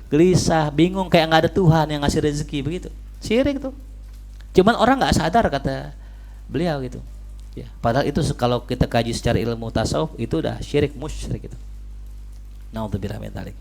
gelisah, bingung, kayak nggak ada Tuhan yang ngasih rezeki begitu. Syirik tuh. Cuman orang nggak sadar, kata beliau gitu. Ya, padahal itu kalau kita kaji secara ilmu tasawuf itu udah syirik, musyrik gitu. Naudzubillah min dzalik.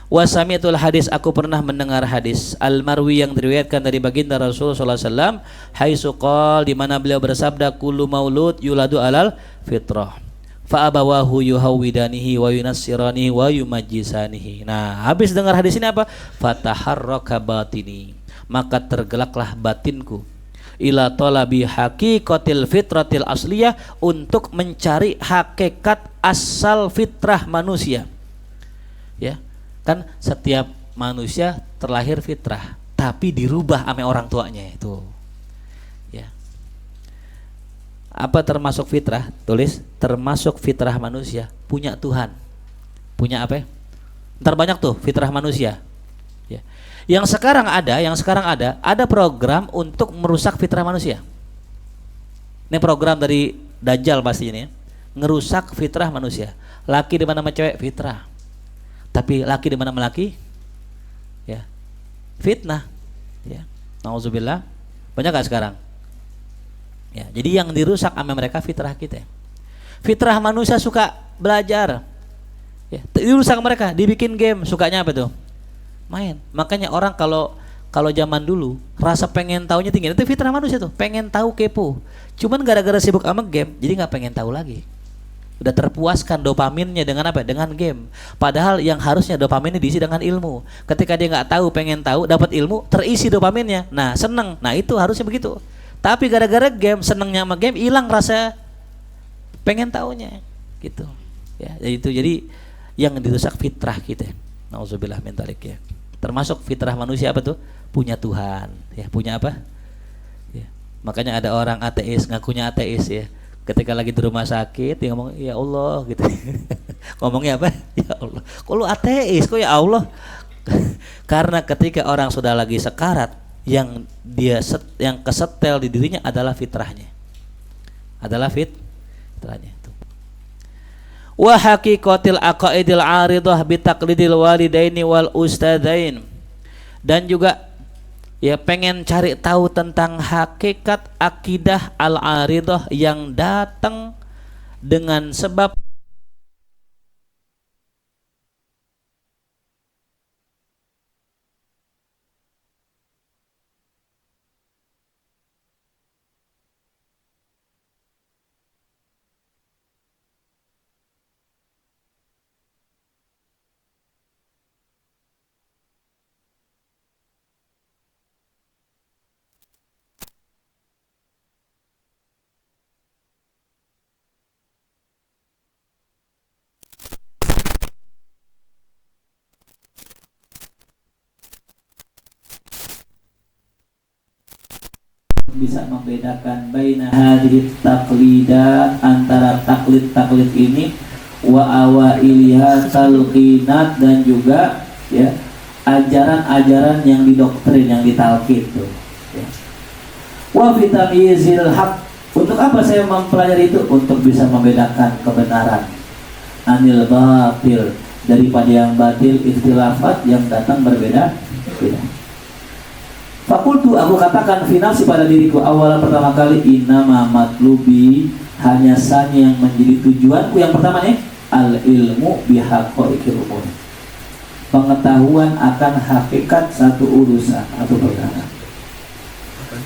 Wa sami'tul hadis, aku pernah mendengar hadis al-marwi yang diriwayatkan dari baginda Rasulullah sallallahu alaihi wasallam, haitsu qala, di mana beliau bersabda, kullu maulud yuladu alal fitrah fa abawahu yuhawidanihi wa yunassiranihi wa yumajjisanihi. Nah, habis dengar hadis ini apa? Fataharraka batini, maka tergelaklah batinku, ila talabi haqiqatil fitratil asliyah, untuk mencari hakikat asal fitrah manusia. Ya. Kan setiap manusia terlahir fitrah, tapi dirubah sama orang tuanya itu. Ya. Apa termasuk fitrah? Tulis, termasuk fitrah manusia punya Tuhan. Punya apa? Ntar banyak tuh fitrah manusia. Ya. Yang sekarang ada program untuk merusak fitrah manusia. Ini program dari Dajjal pasti ini ya. Ngerusak fitrah manusia. Laki di mana sama cewek fitrah. Tapi laki di mana laki, ya fitnah, ya. Nauzubillah. Banyak gak sekarang? Ya, jadi yang dirusak sama mereka fitrah kita. Fitrah manusia suka belajar, ya. Dirusak mereka, dibikin game, sukanya apa tuh? Main. Makanya orang kalau zaman dulu rasa pengen tahunya tinggi, itu fitrah manusia tuh, pengen tahu, kepo. Cuman gara-gara sibuk sama game, jadi nggak pengen tahu lagi. Udah terpuaskan dopaminnya dengan apa? Dengan game. Padahal yang harusnya dopaminnya diisi dengan ilmu. Ketika dia nggak tahu, pengen tahu, dapat ilmu, terisi dopaminnya. Nah, seneng. Nah, itu harusnya begitu. Tapi gara-gara game, senengnya sama game, hilang rasa pengen tahunya. Gitu. Ya, itu jadi yang dirusak fitrah kita. Nauzubillah min dzalik ya. Termasuk fitrah manusia apa tuh? Punya Tuhan. Ya, punya apa? Ya. Makanya ada orang ateis, ngakunya ateis ya. Ketika lagi di rumah sakit dia ngomong ya Allah gitu. Ngomongnya apa? Ya Allah. Kok lu ateis? Kok ya Allah? Karena ketika orang sudah lagi sekarat, yang kesetel di dirinya adalah fitrahnya. Adalah fitrahnya itu. Wa haqiqatil aqaidil 'aridah bi taqlidil walidaini wal ustadain. Dan juga ya pengen cari tahu tentang hakikat akidah al-aridah yang datang dengan sebab bisa membedakan baina hadhihi taqlidat, antara taklid ini wa awailiha talqinat, dan juga ya ajaran-ajaran yang didoktrin, yang ditalqin tuh ya. Wa fi tamyizil haq Untuk apa saya mempelajari itu? Untuk bisa membedakan kebenaran anil batil, daripada yang batil, ikhtilafat yang datang berbeda. Fakultu, aku katakan finasi pada diriku awal pertama kali, innama matlubi, hanya saja yang menjadi tujuanku yang pertama nih, al ilmu bihaqaiqil umur, pengetahuan akan hakikat satu urusan atau perkara.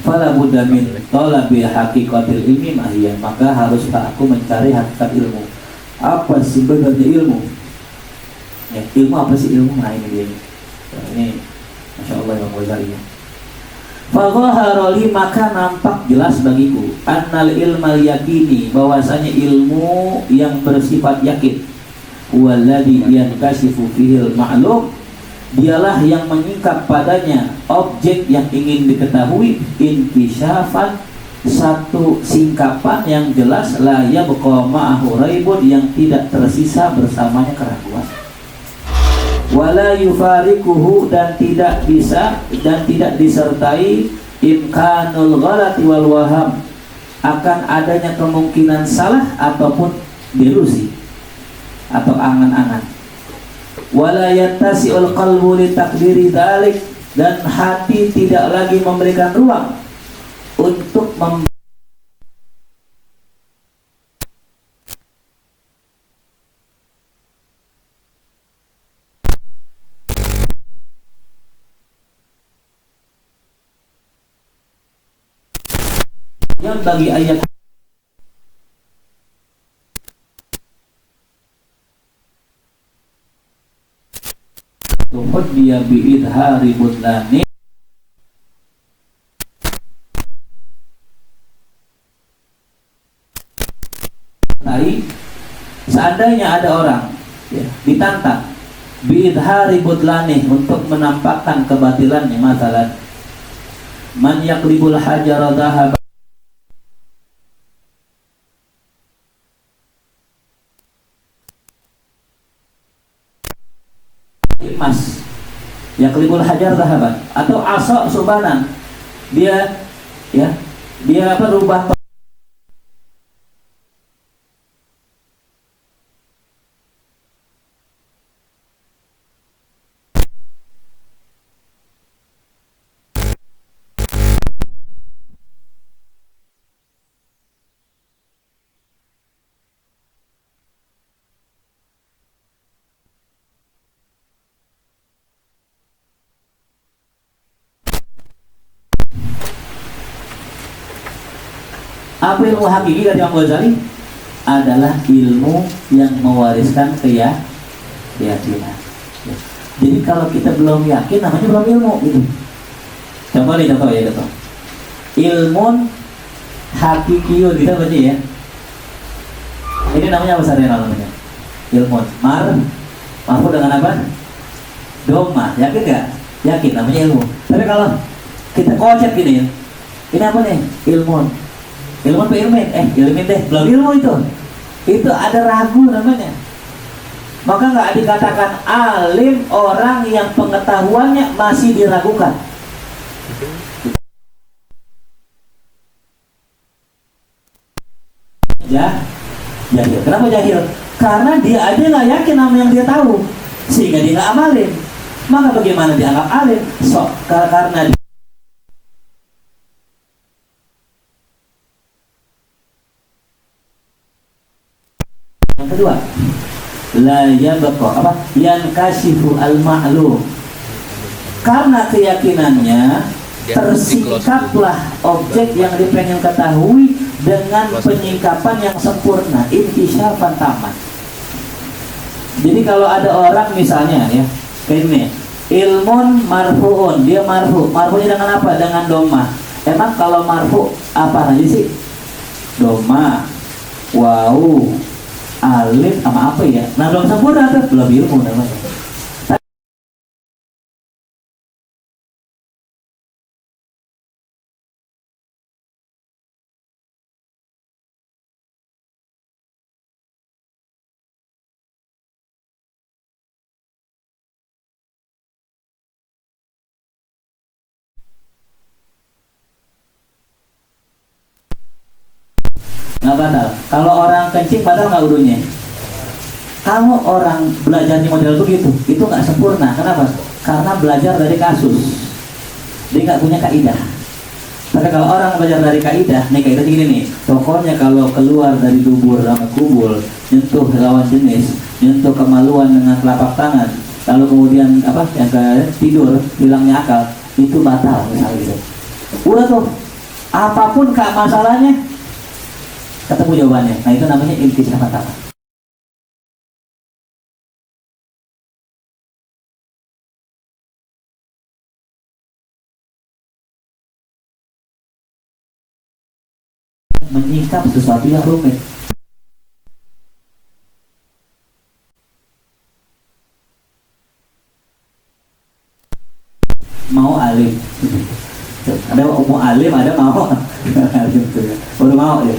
Fala budda min talabi haqiqatil ilmi mahiyah, maka haruskah aku mencari hakikat ilmu. Apa sebenarnya ilmu? Ya, ilmu apa sih ilmu? Nah ini dia. Ini Masya Allah Imam Ghazali ya. Fadhaharoli, maka nampak jelas bagiku, annal ilmal yakini, bahwasanya ilmu yang bersifat yakin, walladhi yankashifu fihil ma'lum, dialah yang menyingkap padanya objek yang ingin diketahui, inkisyafan, satu singkapan yang jelas, la yabqa ma'ahu raibun, yang tidak tersisa bersamanya keraguan, wala yufariquhu, dan tidak bisa dan tidak disertai imkanul ghalati wal waham, akan adanya kemungkinan salah ataupun delusi atau angan-angan. Wala yattasi'ul qalbu li takdiri dzalik, dan hati tidak lagi memberikan ruang untuk yang bagi ayat tuhud dia bi'idhari budlani, seandainya ada orang ya, ditantang bi'idhari budlani, untuk menampakkan kebatilannya, masalah man yaklibul hajara dhahab, emas, yaklibul hajar dhahaban, atau asok subanan, dia ya dia apa, rubah apa. Ilmu hakiki kata Imam Ghazali adalah ilmu yang mewariskan keyakinan. Jadi kalau kita belum yakin, namanya belum ilmu gitu. Contoh nih, contoh ya, contoh. Ilmun hakikiyun, kita baca ya. Ini namanya apa saja namanya? Ilmun marfu dengan apa? Doma. Yakin nggak? Yakin, namanya ilmu. Tapi kalau kita kocet gini ya, ini apa nih? Ilmun. Ilmu apa ilmin? Ilmin deh, belum ilmu itu ada ragu namanya. Maka nggak dikatakan alim orang yang pengetahuannya masih diragukan. Jahil. Kenapa jahil? Karena dia aja nggak yakin sama yang dia tahu, sehingga dia nggak amalin. Maka bagaimana dianggap alim? Karena yang kedua, la yabqa apa? Yankashifu al-ma'lum. Karena keyakinannya tersingkaplah objek yang dipengen ketahui dengan penyingkapan yang sempurna, intisyafan tamat. Jadi kalau ada orang misalnya ya, kayak ini, ilmun marfu'un, dia marfu'nya dengan apa? Dengan doma. Emang kalau marfu apa aja sih? Doma, wow, alif sama apa ya? Nah belum sempurna tuh, belum ilmu namanya. nggak batal. Kalau orang kencing batal nggak wudunya? Kalau orang belajarnya model begitu, itu nggak sempurna. Kenapa? Karena belajar dari kasus, dia nggak punya kaidah. Tapi kalau orang belajar dari kaidah, nih kaidahnya gini nih. Pokoknya kalau keluar dari dubur sama kubul, nyentuh lawan jenis, nyentuh kemaluan dengan telapak tangan, lalu kemudian apa? Yang ke tidur, hilangnya akal, itu batal misalnya gitu. Udah tuh, apapun kak masalahnya, ketemu jawabannya. Nah itu namanya intisab pertama. Menyingkap sesuatu yang rumit. Mau alim, ada mau alim, ada mau baru mau ya.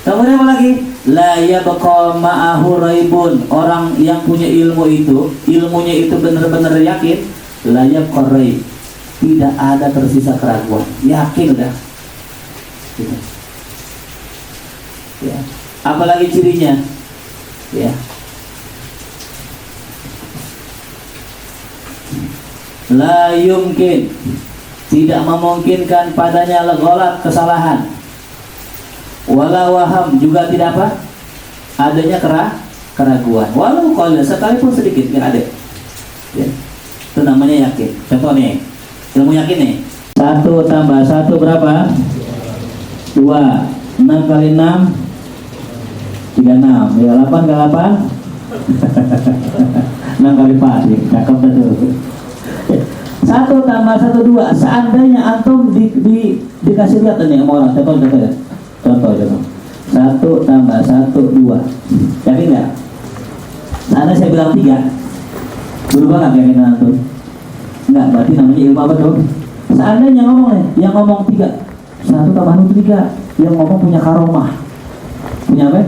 Kemudian apa lagi? La yabqa ma'ahu raibun. Orang yang punya ilmu itu, ilmunya itu benar-benar yakin, la yabqa raib. Tidak ada tersisa keraguan. Yakin udah. Gitu. Ya. Apalagi cirinya? Ya. La yumkin, tidak memungkinkan padanya ghalat, kesalahan. Wala waham, juga tidak apa? Adanya keraguan. Walau qalil, sekalipun sedikit nggak ada. Ya. Itu namanya yakin. Contoh nih, ilmu yakin nih. 1 tambah 1 berapa? 2. 6 kali 6 36. Ya 8 kali 8 6 kali 4. Ya, cakep betul. 1 tambah 1 2. Seandainya antum dikasih lihat nih sama orang, contoh ya. Contoh. 1 tambah 1 2. Yakin nggak? Seandainya saya bilang 3, berubah nggak keyakinan antum? Nggak, berarti namanya ilmu apa tuh? Seandainya ngomong nih, yang ngomong 3, 1 tambah 1 3, yang ngomong punya karomah. Punya apa?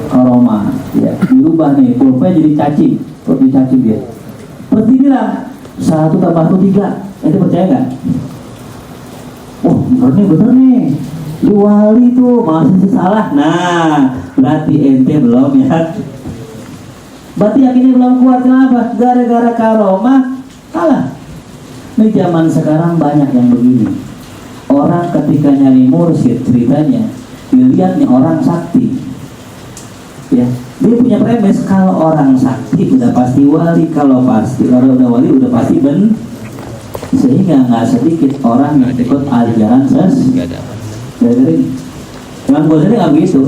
Karomah. Ya, dirubah nih, pulpen jadi cacing, terus dicacing dia. Terus dibilang 1 tambah 1 3, ente percaya nggak? Oh bener nih, lu wali tuh, masih salah. Nah, berarti ente belum ya. Berarti yakinnya belum kuat. Kenapa? Gara-gara karomah kalah. Ini zaman sekarang banyak yang begini. Orang ketika nyari mursyid, ceritanya dilihatnya orang sakti. Ya, dia punya premis kalau orang sakti udah pasti wali, kalau udah wali udah pasti ben. Sehingga nggak sedikit orang yang ikut ajaran dari Imam Ghazali nggak begitu.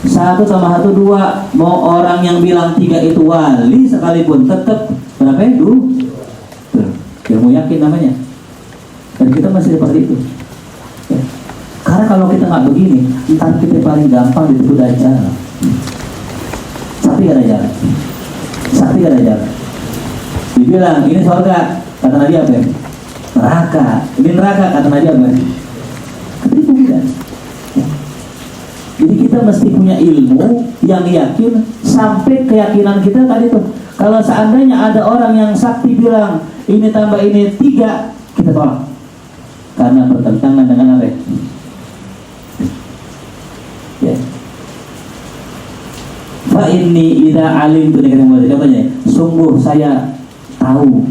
1 tambah 1 2. Mau orang yang bilang 3 itu wali sekalipun, tetap berapa itu? Ilmu yakin namanya. Dan kita masih seperti itu. Ya. Karena kalau kita nggak begini, ntar kita paling gampang ditipu dajjal. Sakti gak ada jalan. Sakti gak ada jalan. Dibilang ini surga, kata Nabi apa? Neraka. Ini neraka, kata Nabi apa? Ketipu tidak. Ya. Jadi kita mesti punya ilmu yang yakin sampai keyakinan kita tadi tuh. Kalau seandainya ada orang yang sakti bilang ini tambah ini 3, kita tolak karena bertentangan dengan apa? Ya. Fa inni idza alimtu, contohnya, sungguh saya tahu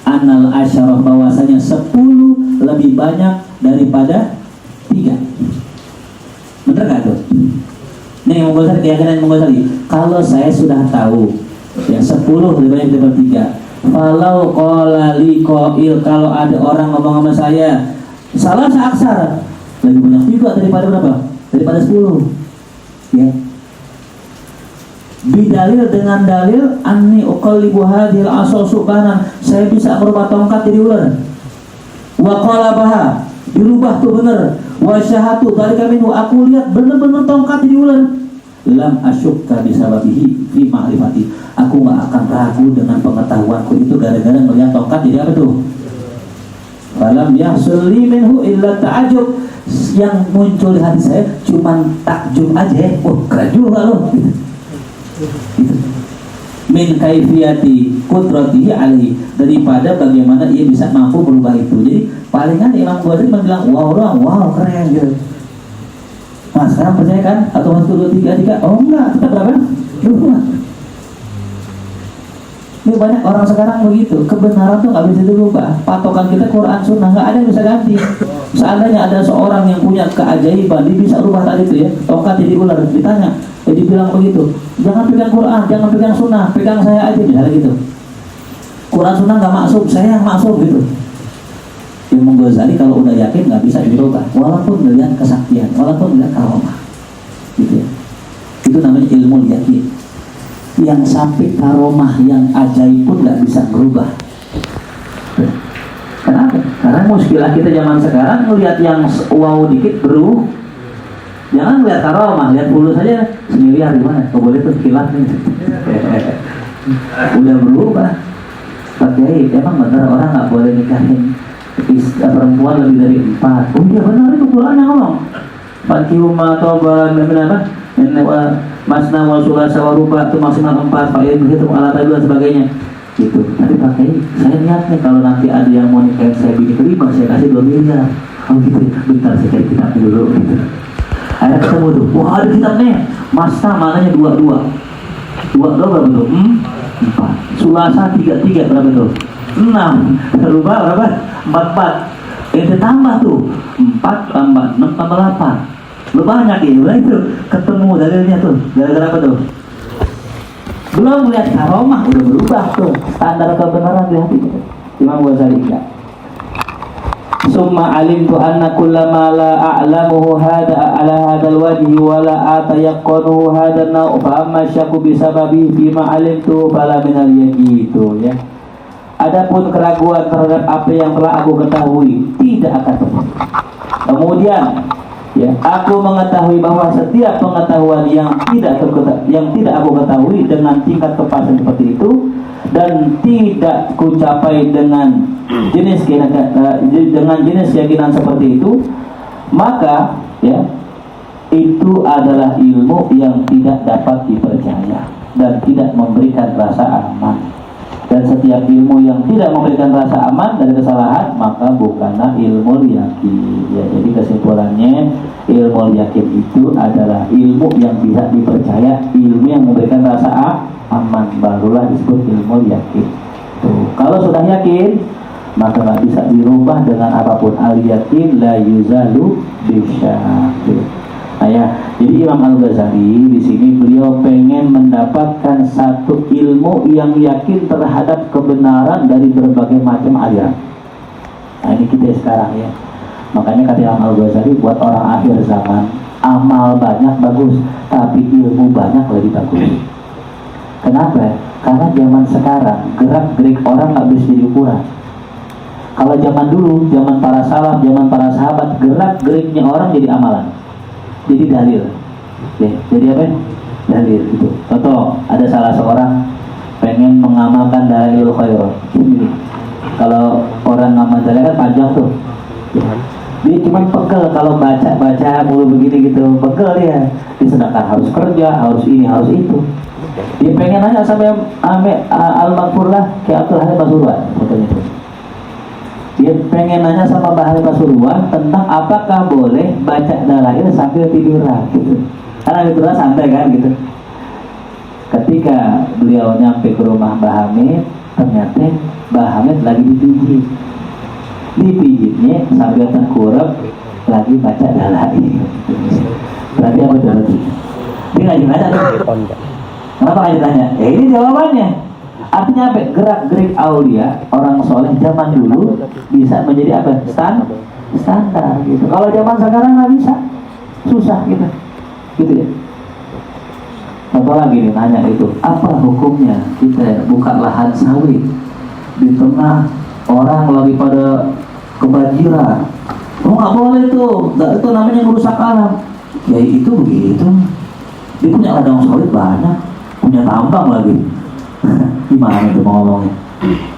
anal asyarah, bahwasanya 10 lebih banyak daripada 3. Bener gak tuh? Nih Imam Ghazali, keyakinan Imam Ghazali, kalau saya sudah tahu ya 10 lebih banyak daripada 3. Falau qala li qail, kalau ada orang ngomong sama saya salah seaksara, lebih banyak juga daripada berapa? Daripada 10. Ya. Bidalil, dengan dalil anni uqallibu hadhil asal subhanan, saya bisa merubah tongkat jadi ular. Wa qalabaha, dirubah tuh bener. Wa syahatu dzalika minhu, aku lihat bener-bener tongkat jadi ular. Lam asyukka bisababihi fi ma'rifati, aku gak akan ragu dengan pengetahuanku itu gara-gara melihat tongkat jadi apa tuh? Falam yahsul li minhu illa ta'ajub, yang muncul di hati saya cuman takjub aja. Oh keren juga loh gitu. Min kaifiyati qudratihi alaihi, daripada bagaimana ia bisa mampu berubah itu. Jadi palingan Imam Ghazali bilang wow keren gitu. Nah sekarang percaya kan? Atau 1, 2, 3, 3? Oh enggak, kita berapa? 2. Ini banyak orang sekarang begitu. Kebenaran tuh nggak bisa dirubah. Patokan kita Quran Sunnah, nggak ada yang bisa ganti. Seandainya ada seorang yang punya keajaiban, dia bisa rubah tadi itu ya, tongkat jadi ular. Ditanya, jadi bilang begitu, jangan pegang Quran, jangan pegang Sunnah, pegang saya aja, misalnya gitu. Quran Sunnah nggak maksum, saya yang maksum gitu. Imam Ghazali kalau udah yakin nggak bisa dirubah, walaupun melihat kesaktian, walaupun melihat karomah, gitu ya. Itu namanya ilmu yakin. Yang sampai karomah yang ajaib pun nggak bisa berubah. Kenapa? Karena muskilah kita zaman sekarang melihat yang wow dikit bro. Jangan lihat karomah, lihat bulu saja semiliar gimana? Kau boleh tuh kilat nih. Udah berubah. Pakai emang benar orang nggak boleh nikahin perempuan lebih dari 4. Oh iya benar itu Quran yang ngomong. Fakihuma toba apa? Masna wa sulasa wa ruba itu maksimal 4, pakai begitu alat tadi dan sebagainya gitu. Tapi pakai saya niat nih kalau nanti ada yang mau nikahin saya bini kelima saya kasih 2 miliar. Oh gitu ya, bentar saya cari kitabnya dulu gitu. Akhirnya ketemu tuh, wah ada kitabnya. Masna mananya 2 berapa tuh? 4. Sulasa 3 berapa tuh? 6. Ruba berapa? 4. Itu tambah tuh 4 tambah 6 tambah 8. Lu banyak ya, itu ketemu dalilnya tuh, gara-gara apa tuh? Belum melihat karomah, udah berubah tuh standar kebenaran di hati kita. Imam Ghazali enggak. Summa alimtu anna kullama la a'lamuhu hada ala hadal wajhi wa la atayaqqanuhu hada nau fa amma syakku bisababi fima alimtu fala minal yaqitu ya. Adapun keraguan terhadap apa yang telah aku ketahui tidak akan terjadi. Kemudian ya, aku mengetahui bahwa setiap pengetahuan yang tidak aku ketahui dengan tingkat kepastian seperti itu dan tidak kucapai dengan jenis keyakinan seperti itu, maka ya itu adalah ilmu yang tidak dapat dipercaya dan tidak memberikan rasa aman. Dan setiap ilmu yang tidak memberikan rasa aman dari kesalahan maka bukanlah ilmu yakin. Ya, jadi kesimpulannya ilmu yakin itu adalah ilmu yang bisa dipercaya, ilmu yang memberikan rasa aman, barulah disebut ilmu yakin. Tuh, kalau sudah yakin maka nggak bisa dirubah dengan apapun. Al yakin la yuzalu bisyakir. Nah ya, jadi Imam Al-Ghazali di sini beliau pengen mendapatkan satu ilmu yang yakin terhadap kebenaran dari berbagai macam aliran. Nah ini kita sekarang ya. Makanya kata Imam Al-Ghazali buat orang akhir zaman, amal banyak bagus, tapi ilmu banyak lebih bagus. Kenapa? Karena zaman sekarang gerak-gerik orang nggak bisa diukur. Kalau zaman dulu, zaman para salaf, zaman para sahabat, gerak-geriknya orang jadi amalan. Jadi dalil, ya, jadi apa? Dalil itu. Contoh, ada salah seorang pengen mengamalkan dalil khairat. Kalau orang ngamal dalil kan panjang tuh. Dia cuma pegel kalau baca mulu begini gitu, pegel dia. Disedangkan harus kerja, harus ini, harus itu. Dia pengen nanya sampai Al-Maghfurlah kayak Abdul Halim Pasuruan, fotonya tuh. Dia pengen nanya sama Mbah Halim Pasuruan tentang apakah boleh baca dalail sambil tiduran gitu. Karena tiduran santai kan gitu. Ketika beliau nyampe ke rumah Mbah Hamid, ternyata Mbah Hamid lagi dipijit. Dipijitnya sambil tengkurap lagi baca dalail. Berarti apa berarti? Dia nggak ditanya tuh. Kenapa nggak ditanya? Ini jawabannya. Artinya apa? Gerak-gerik aulia orang soleh zaman dulu bisa menjadi apa? Standar gitu. Kalau zaman sekarang nggak bisa, susah gitu, gitu ya. Contoh lagi nih nanya itu, apa hukumnya kita buka lahan sawit di tengah orang lagi pada kebanjiran? Oh nggak boleh tuh, itu namanya merusak alam. Ya itu begitu. Dia punya ladang sawit banyak, punya tambang lagi. Gimana itu mau ngomongnya?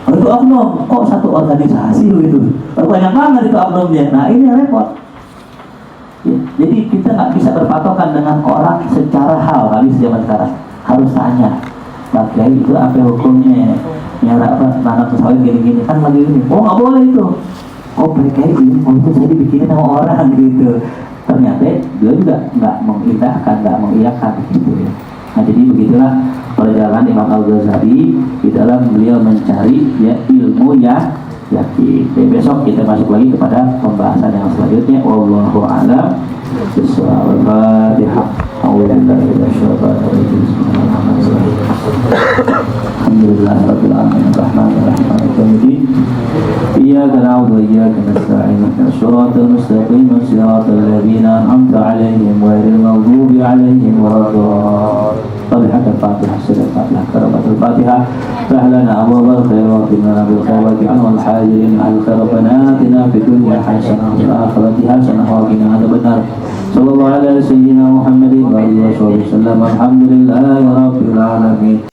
Oh itu oknum, kok satu organisasi gitu? Banyak banget itu oknumnya. Nah ini repot. Ya, jadi kita nggak bisa berpatokan dengan orang secara hal, nggak bisa zaman sekarang. Harus tanya, pakai itu apa hukumnya? Ya apa? Tanah sawit gini-gini kan lagi ini. Oh nggak boleh itu. Oh pakai ini, oh itu saya dibikinin sama orang gitu. sebenarnya dia nggak mengindahkan, nggak mengiyakan gitu ya. Nah jadi begitulah perjalanan Imam Al-Ghazali di dalam beliau mencari ya ilmunya yakin. Jadi besok kita masuk lagi kepada pembahasan yang selanjutnya. Wallahu a'lam bishawab. Al-Fatihah. Alhamdulillahirabbil alamin arrahmanir rahim maliki yaumiddin. Iyyaka na'budu wa iyyaka nasta'in ihdinas siratal mustaqim siratal ladzina an'amta 'alaihim ghairil maghdubi 'alaihim waladdallin. Al-Fatihah. Al-Fatihah. Fahlana abwabal khair wa qina bil khair wa qina al-hajirin al-khair rabbana atina fid dunya hasanah wa fil akhirati hasanah wa qina adzabannar. Sallallahu alaihi sayyidina Muhammadin wa alihi wasallam. Alhamdulillahi rabbil alamin.